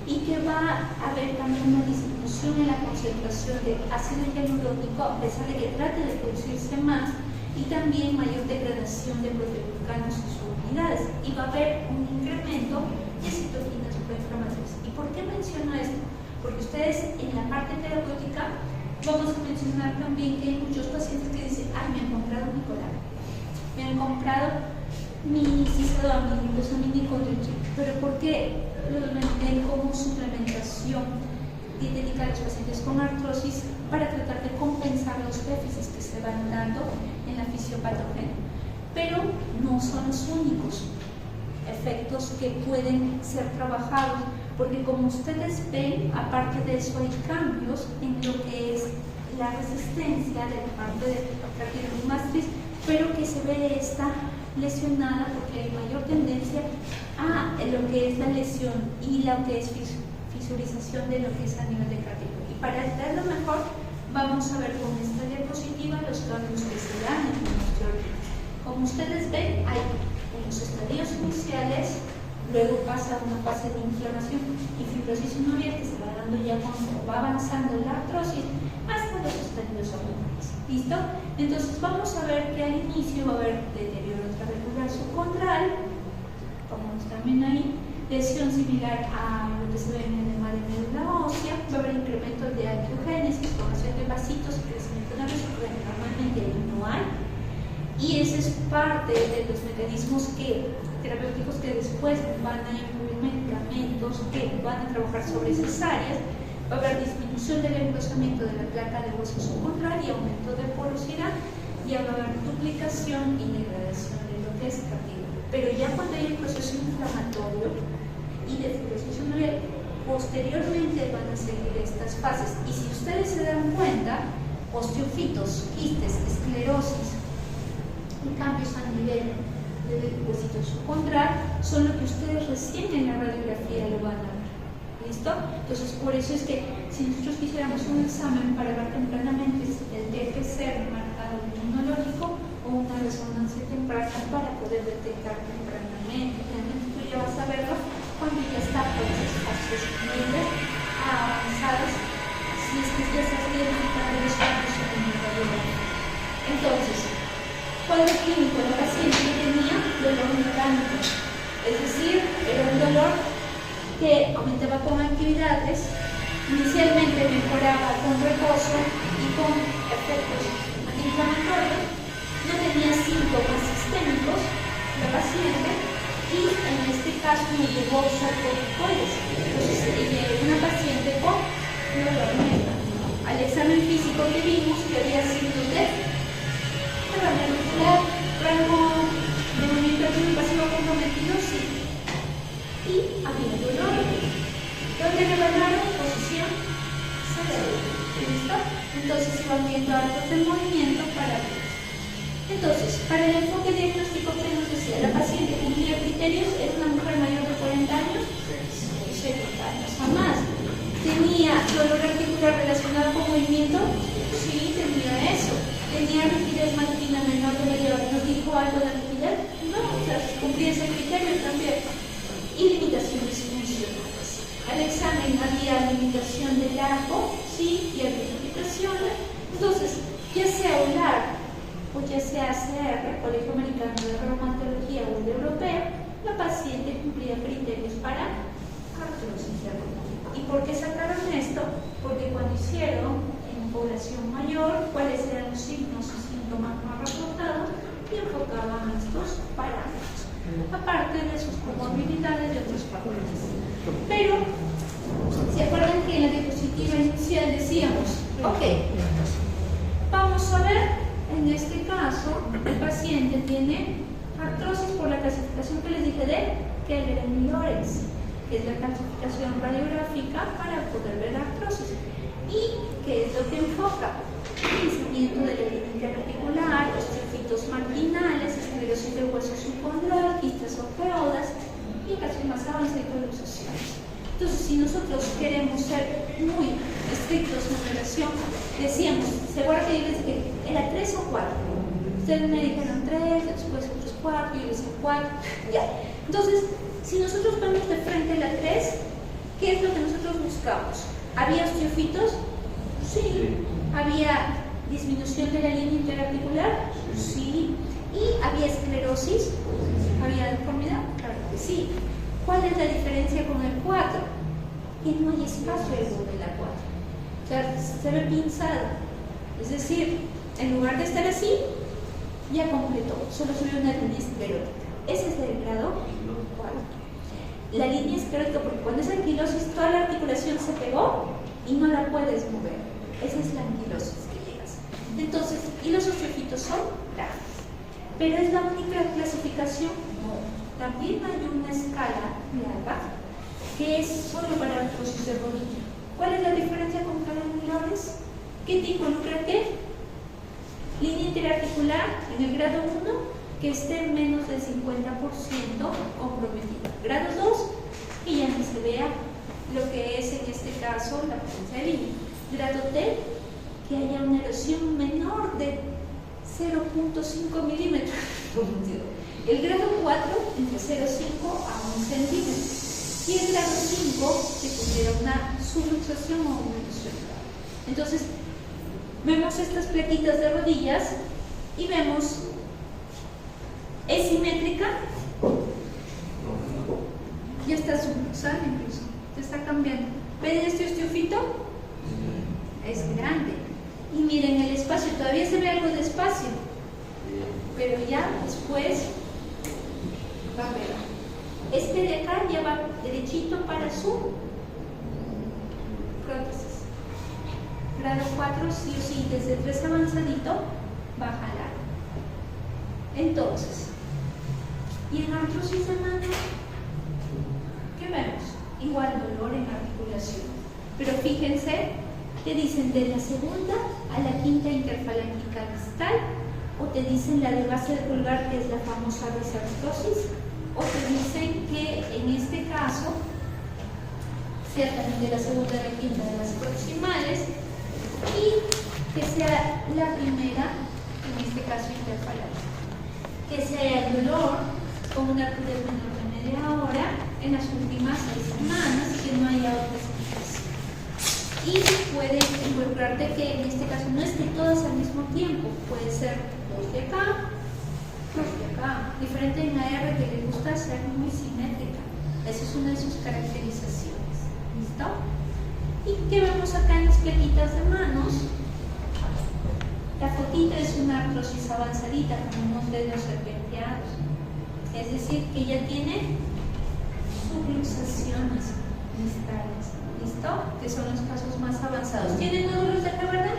y que va a haber también una disminución en la concentración de ácido hialurónico, a pesar de que trate de producirse más, y también mayor degradación de proteoglucanos y sus unidades, y va a haber un incremento de citoquinas proinflamatorias. ¿Y por qué menciono esto? Porque ustedes en la parte terapéutica vamos a mencionar también que hay muchos pacientes que dicen, ay, me han comprado mi colar, me han comprado mi cisadón, mi glucosamina y cotriptil, pero ¿por qué lo meten como suplementación dietética a los pacientes con artrosis para tratar de compensar los déficits que se van dando en la fisiopatogenia? Pero no son los únicos efectos que pueden ser trabajados, porque como ustedes ven, aparte de eso hay cambios en lo que es la resistencia de la parte de cartílago matriz, pero que se ve esta lesionada porque hay mayor tendencia a lo que es la lesión y lo que es fisurización de lo que es a nivel de cartílago. Y para entenderlo mejor, vamos a ver con esta diapositiva los cambios que se dan en la osteoartritis. Como ustedes ven, hay unos estadios iniciales, luego pasa una fase de inflamación y fibrosis sinovial que se va dando ya cuando va avanzando la artrosis hasta los estadios abdominales. ¿Listo? Entonces vamos a ver que al inicio va a haber deterioro intraarticular subcondral, como también ahí, lesión similar a lo que se ve en el edema de médula ósea, va a haber incremento de angiogénesis, formación de vasitos y crecimiento de la vesícula, normalmente ahí no hay. Y ese es parte de los mecanismos terapéuticos que después van a incluir medicamentos que van a trabajar sobre esas áreas. Va a haber disminución del engrosamiento de la placa de hueso subcondral y aumento de porosidad, y va a haber duplicación y degradación de lo que es cartílago. Pero ya cuando hay un proceso inflamatorio y de fibrosis sinovial, posteriormente van a seguir estas fases. Y si ustedes se dan cuenta, osteofitos, quistes, esclerosis y cambios a nivel del huesito subcondral son lo que ustedes recién en la radiografía lo van a ver. ¿Listo? Entonces, por eso es que si nosotros quisiéramos un examen para ver tempranamente, tendría que ser marcado inmunológico o una resonancia temprana para poder detectar tempranamente. Realmente tú ya vas a verlo cuando ya está por esas fases medias avanzadas, si es que ya estás identificando los cambios en la radiografía. Entonces, cuadro clínico, la paciente tenía dolor mecánico, es decir, era un dolor que aumentaba con actividades, inicialmente mejoraba con reposo y con efectos antiinflamatorios, no tenía síntomas sistémicos la paciente y en este caso no llegó a usar corticoides. Entonces ella era una paciente con dolor mecánico. Al examen físico que vimos que había signos de derrame muscular, rango de movimiento activo y pasivo comprometido, sí. Y había dolor, donde revelaron posición cerebral. ¿Listo? Entonces iban viendo hartos del movimiento para ver. Entonces, para el enfoque diagnóstico que nos decía, la paciente cumplía criterios, era una mujer mayor de 40 años y 70 años o más. ¿Tenía dolor articular relacionado con movimiento? Sí, tenía eso. ¿Tenía rigidez matutina menor de media hora? ¿Nos dijo algo de rigidez? No, o sea, cumplía ese criterio también. Y limitaciones funcionales. Al examen había limitación del arco, sí, y había limitaciones. Entonces, ya sea OLAR o ya sea ACR, Colegio Americano de Reumatología o el Europeo, la paciente cumplía criterios para artrosis reumatoide. ¿Y por qué sacaron esto? Porque cuando hicieron en población mayor cuáles eran los signos y síntomas más reportados y enfocaban estos parámetros, aparte de sus comorbilidades y otros factores. Pero, ¿se acuerdan que en la diapositiva inicial decíamos, ok, vamos a ver, en este caso, el paciente tiene artrosis por la clasificación que les dije de Keller-Lorenz, que es la clasificación radiográfica para poder ver artrosis. ¿Y qué es lo que enfoca? Crecimiento de la línea articular, osteofitos marginales, esclerosis del hueso subcondral, quistes o feodas y casos más avanzados de luxaciones. Entonces, si nosotros queremos ser muy estrictos en relación, decíamos, ¿se acuerdan que yo les dije era 3 o 4? Ustedes me dijeron 3, después otros 4, yo les dije 4, ya. Entonces, si nosotros vamos de frente a la 3, ¿qué es lo que nosotros buscamos? ¿Había osteofitos? Sí. ¿Había disminución de la línea interarticular? Sí. ¿Y había esclerosis? ¿Había deformidad? Claro que sí. ¿Cuál es la diferencia con el 4? Que no hay espacio en la 4. O sea, se ve pinzado. Es decir, en lugar de estar así, ya completó. Solo se ve una línea esclerótica. Ese es el grado 4. La línea esclerótica, porque cuando es anquilosis, toda la articulación se pegó y no la puedes mover. Esa es la anquilosis que llegas. Entonces, ¿y los osteofitos son graves? ¿Pero es la única clasificación? No. También hay una escala de ALBA que es solo para artrosis de rodilla. ¿Cuál es la diferencia con calamidades? ¿Qué te involucra qué? Línea interarticular en el grado 1 que esté menos del 50% comprometida. Grado 2, que ya no se vea lo que es en este caso la presencia de línea. Grado T, que haya una erosión menor de 0.5 milímetros. El grado 4, entre 0.5 a 1 centímetro. Y el grado 5, que tuviera una subluxación o una erosión. Entonces, vemos estas plaquitas de rodillas y vemos, ¿es simétrica? Ya está subluxada incluso, se está cambiando. ¿Ven este osteofito? Es grande. Y miren el espacio, todavía se ve algo de espacio, pero ya después va a ver. Este de acá ya va derechito para su prótesis. Grado 4, sí o sí, desde 3 avanzadito va a jalar. Entonces, ¿y en artrosis de mano? ¿Qué vemos? Igual dolor en articulación. Pero fíjense que dicen de la segunda a la quinta interfalángica distal, o te dicen la de base del pulgar, que es la famosa risartrosis, o te dicen que en este caso sea también de la segunda a la quinta de las proximales, y que sea la primera, en este caso interfalángica, que sea el dolor con una acidez menor de media hora en las últimas 6 semanas, que no haya otras infecciones. Y puede involucrarte que en este caso no es que todas al mismo tiempo, puede ser 2 de acá, 2 de acá, diferente en la R, que le gusta ser muy simétrica. Esa es una de sus caracterizaciones. ¿Listo? ¿Y qué vemos acá en las plaquitas de manos? La fotita es una artrosis avanzadita con unos dedos serpenteados. Es decir, que ya tiene subluxaciones distales. ¿Listo? Que son los casos más avanzados. ¿Tienen nódulos de acá, verdad?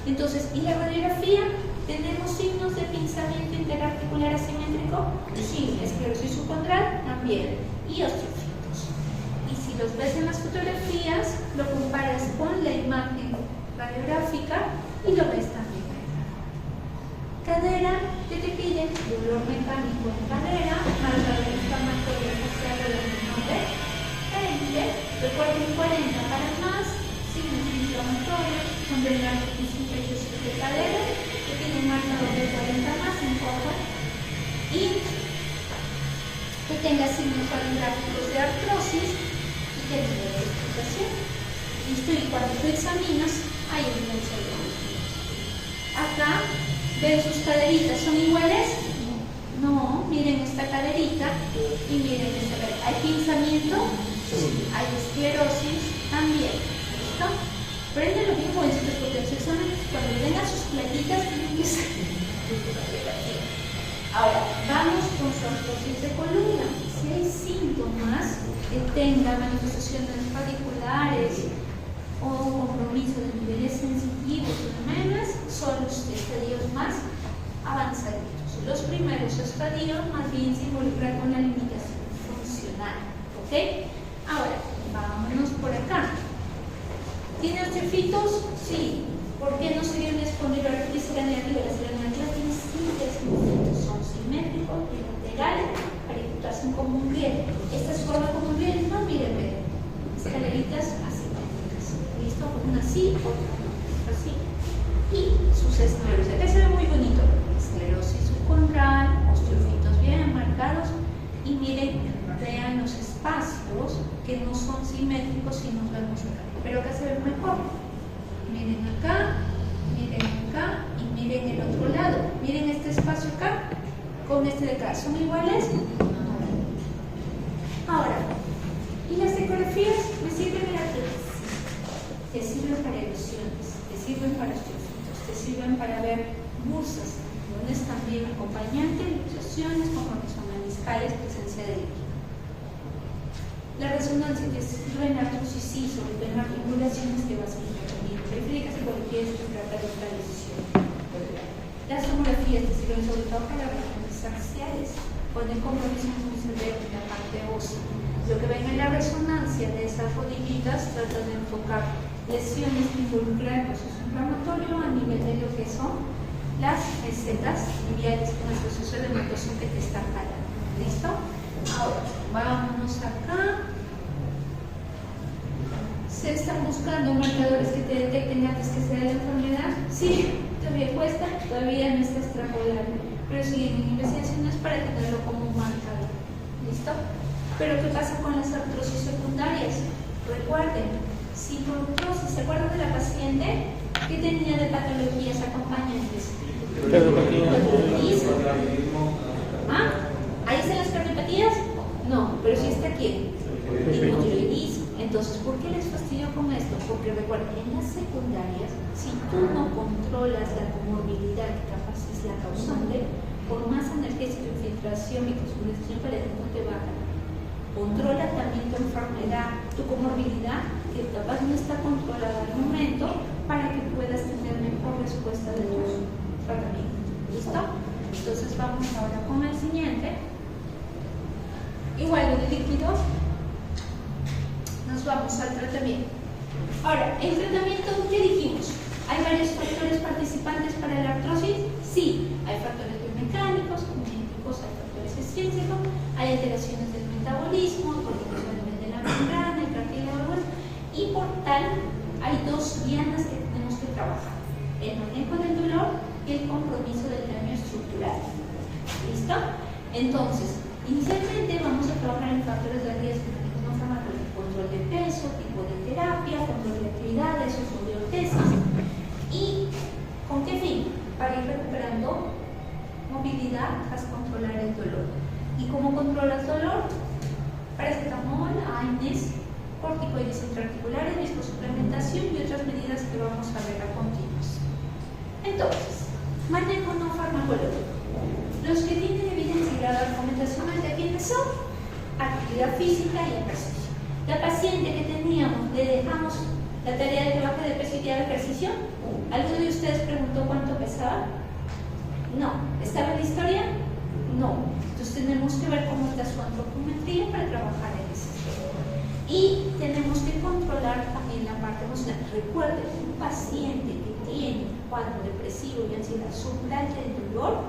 Entonces, ¿y la radiografía? ¿Tenemos signos de pinzamiento interarticular asimétrico? Sí, esclerosis subcondral también. Y osteofitos. Y si los ves en las fotografías, lo comparas con la imagen radiográfica y lo ves también. Cadera, ¿qué te piden? Dolor mecánico en cadera, marcador inflamatorio facial de la menor de 20, recuerden 40 para más, signos inflamatorios, son de gastritis infecciosa de cadera, que tienen marcador de 40 más en cojo, y que tenga signos radiográficos de artrosis y que tenga explicación. Listo, y cuando tú examinas, hay evidencia de esto. Acá, ¿ven sus caderitas? ¿Son iguales? No, miren esta caderita y miren esta caderita. ¿Hay pinzamiento? Sí. ¿Hay esclerosis? También. ¿Listo? Préndelo bien con estos porque los exámenes, cuando tengan sus platitas, tienen que ser. Ahora, vamos con su artrosis de columna. Si hay síntomas que tengan manifestaciones radiculares o compromiso de niveles sensitivos o de menas, son los estadios más avanzaditos. Los primeros estadios más bien se involucran con la limitación funcional. ¿Ok? Ahora, vámonos por acá. ¿Tiene osteofitos? Sí. ¿Por qué no sería una espondiloartritis negativa? La espondiloartritis tiene 5 osteofitos. Son simétricos, bilaterales, hacen como un riel. Estas forman como un riel, no miren, ven. Escaleritas asimétricas. ¿Listo? Una así, otra así. Y sus esclerosis. Acá se ve muy bonito. Esclerosis subcondral, osteofitos bien marcados. Y miren, vean los espacios que no son simétricos si nos vemos acá. Pero acá se ve mejor. Miren acá y miren el otro lado. Miren este espacio acá con este de acá. ¿Son iguales? Ahora, ¿y las ecografías me sirven para qué? Te sirven para ilusiones, te sirven para estructuras, te sirven para ver bursas, también acompañante, ilustraciones, compromisos meniscales, presencia de líquido. La resonancia te sirve en artrosis, sobre todo en articulaciones que vas a intervenir, periféricas y cualquier que trata de otra lesión. Las tomografías te sirven sobre todo para regiones axiales, con el compromiso muy severo en la parte ósea. Lo que ven en la resonancia de esas rodillitas trata de enfocar lesiones que involucran el proceso inflamatorio a nivel de lo que son las mesetas tibiales con el proceso de motoción que te están jalando. ¿Listo? Ahora, vámonos acá. ¿Se están buscando marcadores que te detecten antes que sea la enfermedad? Sí, todavía cuesta, todavía no está extrapolable, pero siguen investigaciones para tenerlo como un marcador. ¿Listo? Pero ¿qué pasa con las artrosis secundarias? Recuerden, citortrosis, ¿se acuerdan de la paciente que tenía de patologías acompañantes? ¿Ah? ¿Ahí están las cardiopatías? No, pero sí está aquí. Hipotiroidismo. Entonces, ¿por qué les fastidio con esto? Porque recuerden, en las secundarias, si tú no controlas la comorbilidad que capaz es la causante, por más analgésico, infiltración, microsublimación, para que no te baja. Controla también tu enfermedad, tu comorbilidad, que capaz no está controlada al momento, para que puedas tener mejor respuesta de tus tratamientos. ¿Listo? Entonces vamos ahora con el siguiente. Igual de líquidos, nos vamos al tratamiento. Ahora, el tratamiento, ¿qué dijimos? ¿Hay varios factores participantes para la artrosis? Sí, hay factores biomecánicos, genéticos, hay factores extrínsecos, hay alteraciones del metabolismo, organización de la membrana, el cartílago, y por tal, hay dos dianas que tenemos que trabajar: el manejo del dolor y el compromiso del daño estructural. ¿Listo? Entonces, inicialmente vamos a trabajar en factores de riesgo no farmacológico, control de peso, tipo de terapia, control de actividades, uso de ortesas. ¿Y con qué fin? Para ir recuperando movilidad hasta controlar el dolor. ¿Y cómo controlas dolor? Paracetamol, AINES, corticoides intraarticulares, viscosuplementación y otras medidas que vamos a ver a continuación. Entonces, manejo no farmacológico. Los que tienen evidencia y grado argumentacional de quiénes son: actividad física y ejercicio. La paciente que teníamos, le dejamos la tarea de que baje de peso y que haga ejercicio. ¿Alguno de ustedes preguntó cuánto pesaba? No. ¿Estaba en la historia? No. Entonces tenemos que ver cómo está su antropometría para trabajar en ese aspecto. Y tenemos que controlar también la parte emocional. Recuerden, un paciente que tiene cuadro depresivo y ansiedad, su umbral del dolor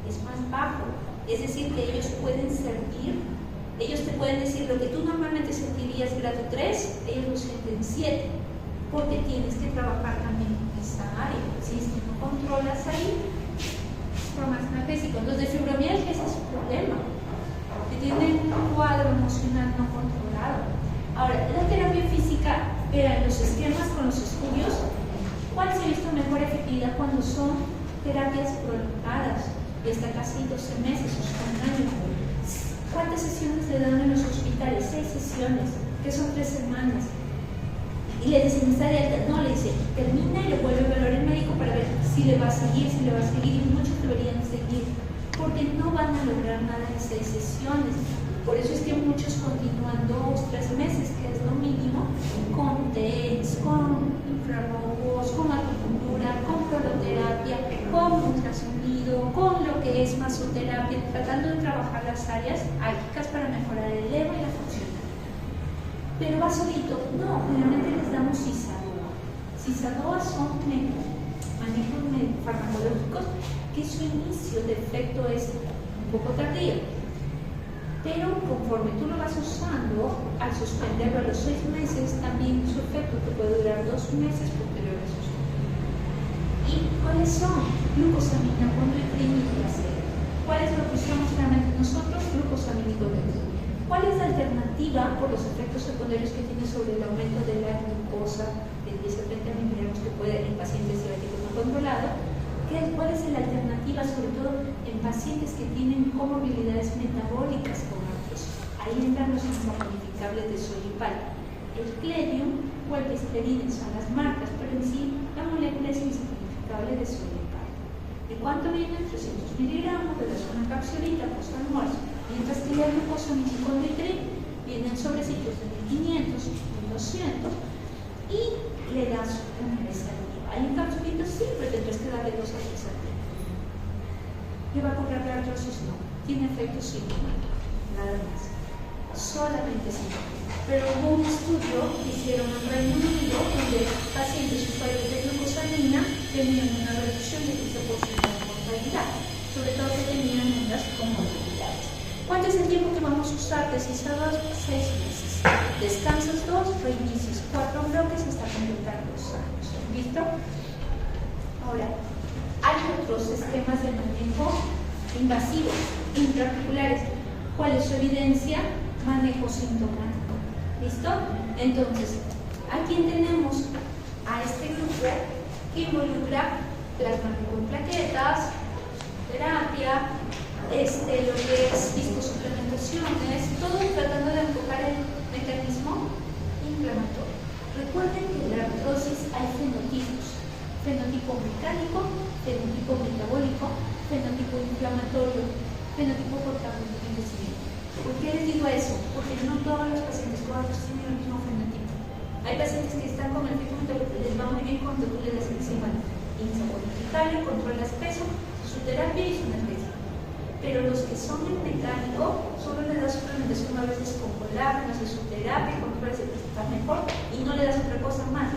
es más bajo. Es decir, que ellos pueden sentir, ellos te pueden decir lo que tú normalmente sentirías grado 3, ellos lo sienten 7, porque tienes que trabajar también en esa área. Si es que no controlas ahí, por más analgésico. Los de fibromialgia, ese es su problema, que tienen un cuadro emocional no controlado. Ahora, la terapia física, verán los esquemas con los estudios, ¿cuál se ha visto mejor efectividad cuando son terapias prolongadas? Y hasta casi 12 meses o hasta un año. ¿Cuántas sesiones le dan en los hospitales? 6 sesiones, que son 3 semanas. Y le dicen, está de alta. No, le dicen, termina y lo vuelve a evaluar el médico para ver si le va a seguir, y muchos deberían seguir, porque no van a lograr nada en 6 sesiones. Por eso es que muchos continúan 2-3 meses, que es lo mínimo, con TENS, con infrarrojos, con acupuntura, con proloterapia, con ultrasonido, con lo que es masoterapia, tratando de trabajar las áreas álgicas para mejorar el ego y la funcionalidad. Pero va solito, no, generalmente les damos cisadoa. Cisadoa son manejos farmacológicos que su inicio de efecto es un poco tardío. Pero conforme tú lo vas usando, al suspenderlo a los 6 meses, también su efecto te puede durar 2 meses posteriores a suspenderlo. ¿Y cuáles son? Glucosamina, condroitín y placebo. ¿Cuál es lo que usamos realmente nosotros? Glucosamina y condroitín. ¿Cuál es la alternativa por los efectos secundarios que tiene sobre el aumento de la glucosa de 10 a 30 miligramos que puede en pacientes diabéticos no controlados. ¿Cuál es la alternativa, sobre todo en pacientes que tienen comorbilidades metabólicas con artrosis? Ahí entran los insaminificables de Solipal. El Cledium o el Bisperidin son las marcas, pero en sí la molécula es insaminificable de Solipal. ¿De cuánto viene? 300 miligramos de la zona capsulita post almuerzo, mientras que la glucosa misicondritrin viene en sobrecitos de 1500, 1200 y le das una reserva. Hay un capsulito sí, pero tendrás que darle 2 a 3 al día. ¿Le va a curar la artrosis? No. Tiene efectos sintomáticos, nada más. Solamente sintomáticos. Pero hubo un estudio que hicieron en Reino Unido donde pacientes usuarios de glucosamina tenían una reducción de 15% de mortalidad, sobre todo que tenían unas comorbilidades. ¿Cuánto es el tiempo que vamos a usar? De 6 a 2, 6 meses. Descansas 2, reinicias 4 bloques hasta completar 2 años. ¿Listo? Ahora, hay otros sistemas de manejo invasivos, intraarticulares. ¿Cuál es su evidencia? Manejo sintomático. ¿Listo? Entonces, aquí tenemos a este grupo que involucra plasmático en plaquetas, terapia, lo que es discosuplementaciones, todo tratando de enfocar el mecanismo inflamatorio. Recuerden que en la artrosis hay fenotipos: fenotipo mecánico, fenotipo metabólico, fenotipo inflamatorio, fenotipo por envejecimiento. ¿Por qué les digo eso? Porque no todos los pacientes con artrosis tienen el mismo fenotipo. Hay pacientes que están con el tipo metabólico, les va muy bien cuando tú le das enzima insaminificable, controlas peso, su terapia y su analgesia. Pero los que son en mecánico, solo le das suplementación a veces con colágeno, hace su terapia, controlas el peso, está mejor y no le das otra cosa más.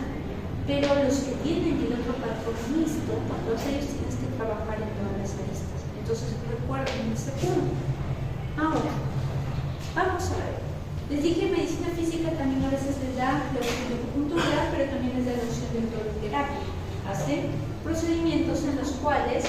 Pero los que tienen el otro patrón mixto, todos ellos tienes que trabajar en todas las aristas. Entonces recuerden ese punto. Ahora, vamos a ver. Les dije medicina física también a veces les da la opción acupuntura, pero también les da la opción de autoterapia. Hacen procedimientos en los cuales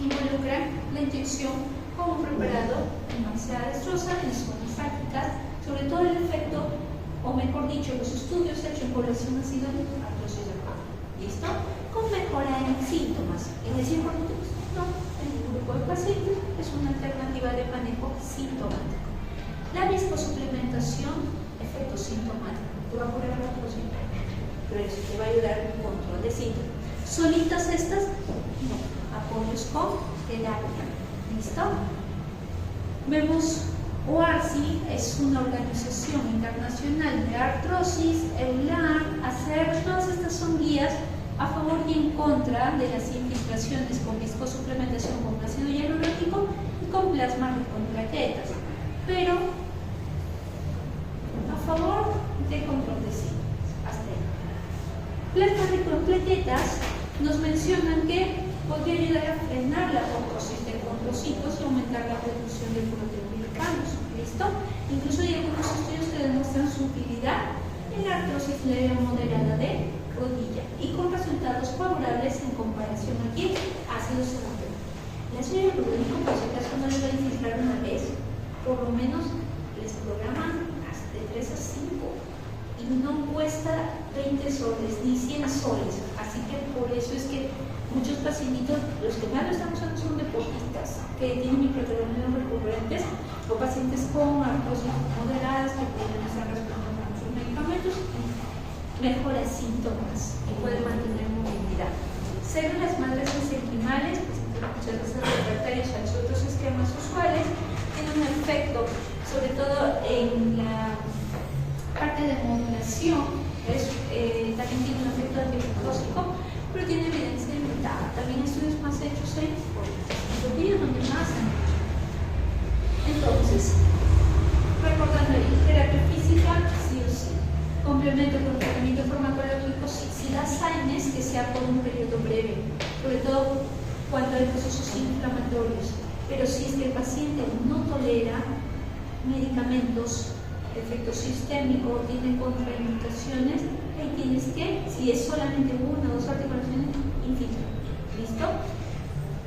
involucran la inyección con un preparado en marcea destroza en zonas fácticas, sobre todo el efecto, o mejor dicho, los estudios hechos en población han sido en artrosis del cuerpo. ¿Listo? Con mejora en síntomas. En el 100% no, en un grupo de pacientes es una alternativa de manejo sintomático. La viscosuplementación, efecto sintomático. Te va a curar la artrosis, pero eso te va a ayudar en el control de síntomas. ¿Solitas estas? No. Apoyos con terapia. ¿Listo? Vemos, OARSI es una organización internacional de artrosis, EULAR, ACER, todas estas son guías a favor y en contra de las infiltraciones con viscosuplementación con ácido hialurónico y con plasma rico en plaquetas, pero a favor del control de síntomas. Hasta ahí. Plasma rico en plaquetas nos mencionan que podría ayudar a frenar la apoptosis de condrocitos y aumentar la producción de proteoglicanos. ¿Listo? Incluso hay algunos estudios que demuestran su utilidad en la artrosis leve o moderada de rodilla y con resultados favorables en comparación a quién? Ácido hialurónico. El ácido hialurónico, por si acaso no les va a infiltrar una vez, por lo menos les programan hasta de 3 a 5 y no cuesta 20 soles ni 100 soles. Así que por eso es que muchos pacientitos, los que más lo están usando son deportistas que tienen microtraumas recurrentes o pacientes con artrosis moderadas que pueden estar respondiendo a muchos medicamentos, mejora síntomas y puede mantener movilidad. Células madres mesenquimales, muchas veces refractarias a los otros esquemas usuales, tienen un efecto, sobre todo en la parte de modulación, también tiene un efecto antifibrótico, pero tiene evidencia limitada. También estudios más hechos en Turquía, donde más han hecho. Entonces, recordando ahí, terapia física, sí o sí. Complemento con tratamiento farmacológico, si da AINES, que sea por un periodo breve, sobre todo cuando hay procesos inflamatorios. Pero si es que el paciente no tolera medicamentos de efecto sistémico, tiene contraindicaciones, ahí tienes que, si es solamente una o dos articulaciones, infiltrar. ¿Listo?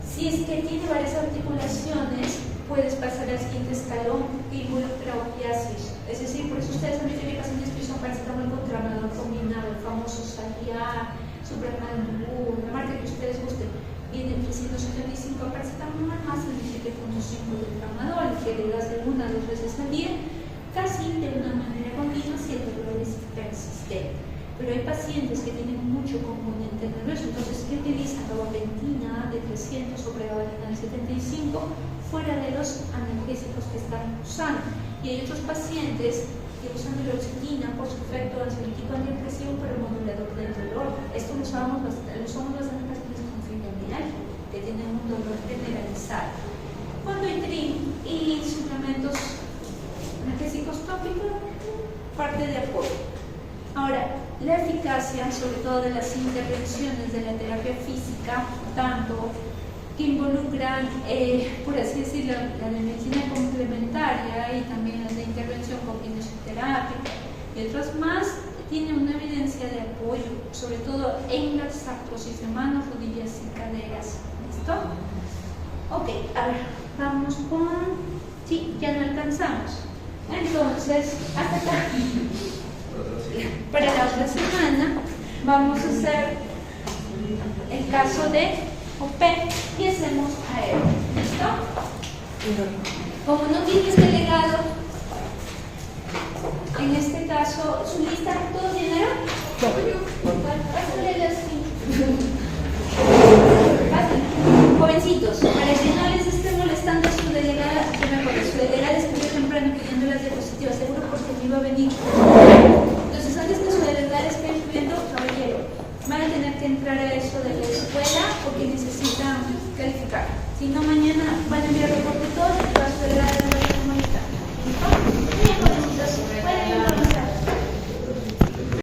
Si es que tiene varias articulaciones, puedes pasar al siguiente escalón que involucra opiáceos. Es decir, por eso ustedes han visto que pacientes que usan paracetamol con tramadol combinado, el famoso Saliar, Supramadol, la marca que ustedes gusten, viene 375 paracetamol más el 17.5 de tramadol, que le das de 1 a 2 veces al día, casi de una manera continua si el dolor es persistente. Pero hay pacientes que tienen mucho componente nervioso, entonces que utilizan gabapentina de 300 o pregabalina de 75 fuera de los analgésicos que están usando. Y hay otros pacientes que usan meloxicina por su efecto ansiolítico antidepresivo pero modulador del dolor. Esto lo usamos bastante en pacientes con fibromialgia que tienen un dolor generalizado. Cuando hay TRIM y suplementos analgésicos tópicos, parte de apoyo. Ahora, la eficacia, sobre todo de las intervenciones de la terapia física, tanto que involucran, por así decirlo, la de medicina complementaria y también las de intervención con fisioterapia y otras más, tiene una evidencia de apoyo, sobre todo en las artrosis de manos, rodillas y caderas. ¿Listo? Ok, a ver, vamos con... Sí, ya no alcanzamos. Entonces, hasta acá. Para la otra semana vamos a hacer el caso de OP y hacemos AR. ¿Listo? Como no tienes delegado, en este caso, ¿su lista todos llenaron? Pásale las... Pásenle. Jovencitos, para que no les esté molestando su delegada, su delegada escribió temprano pidiendo las diapositivas, seguro porque me iba a venir. Entonces, antes que su delegada esté escribiendo, caballero, van a tener que entrar a eso de la escuela porque necesitan calificar. Si no, mañana van a enviar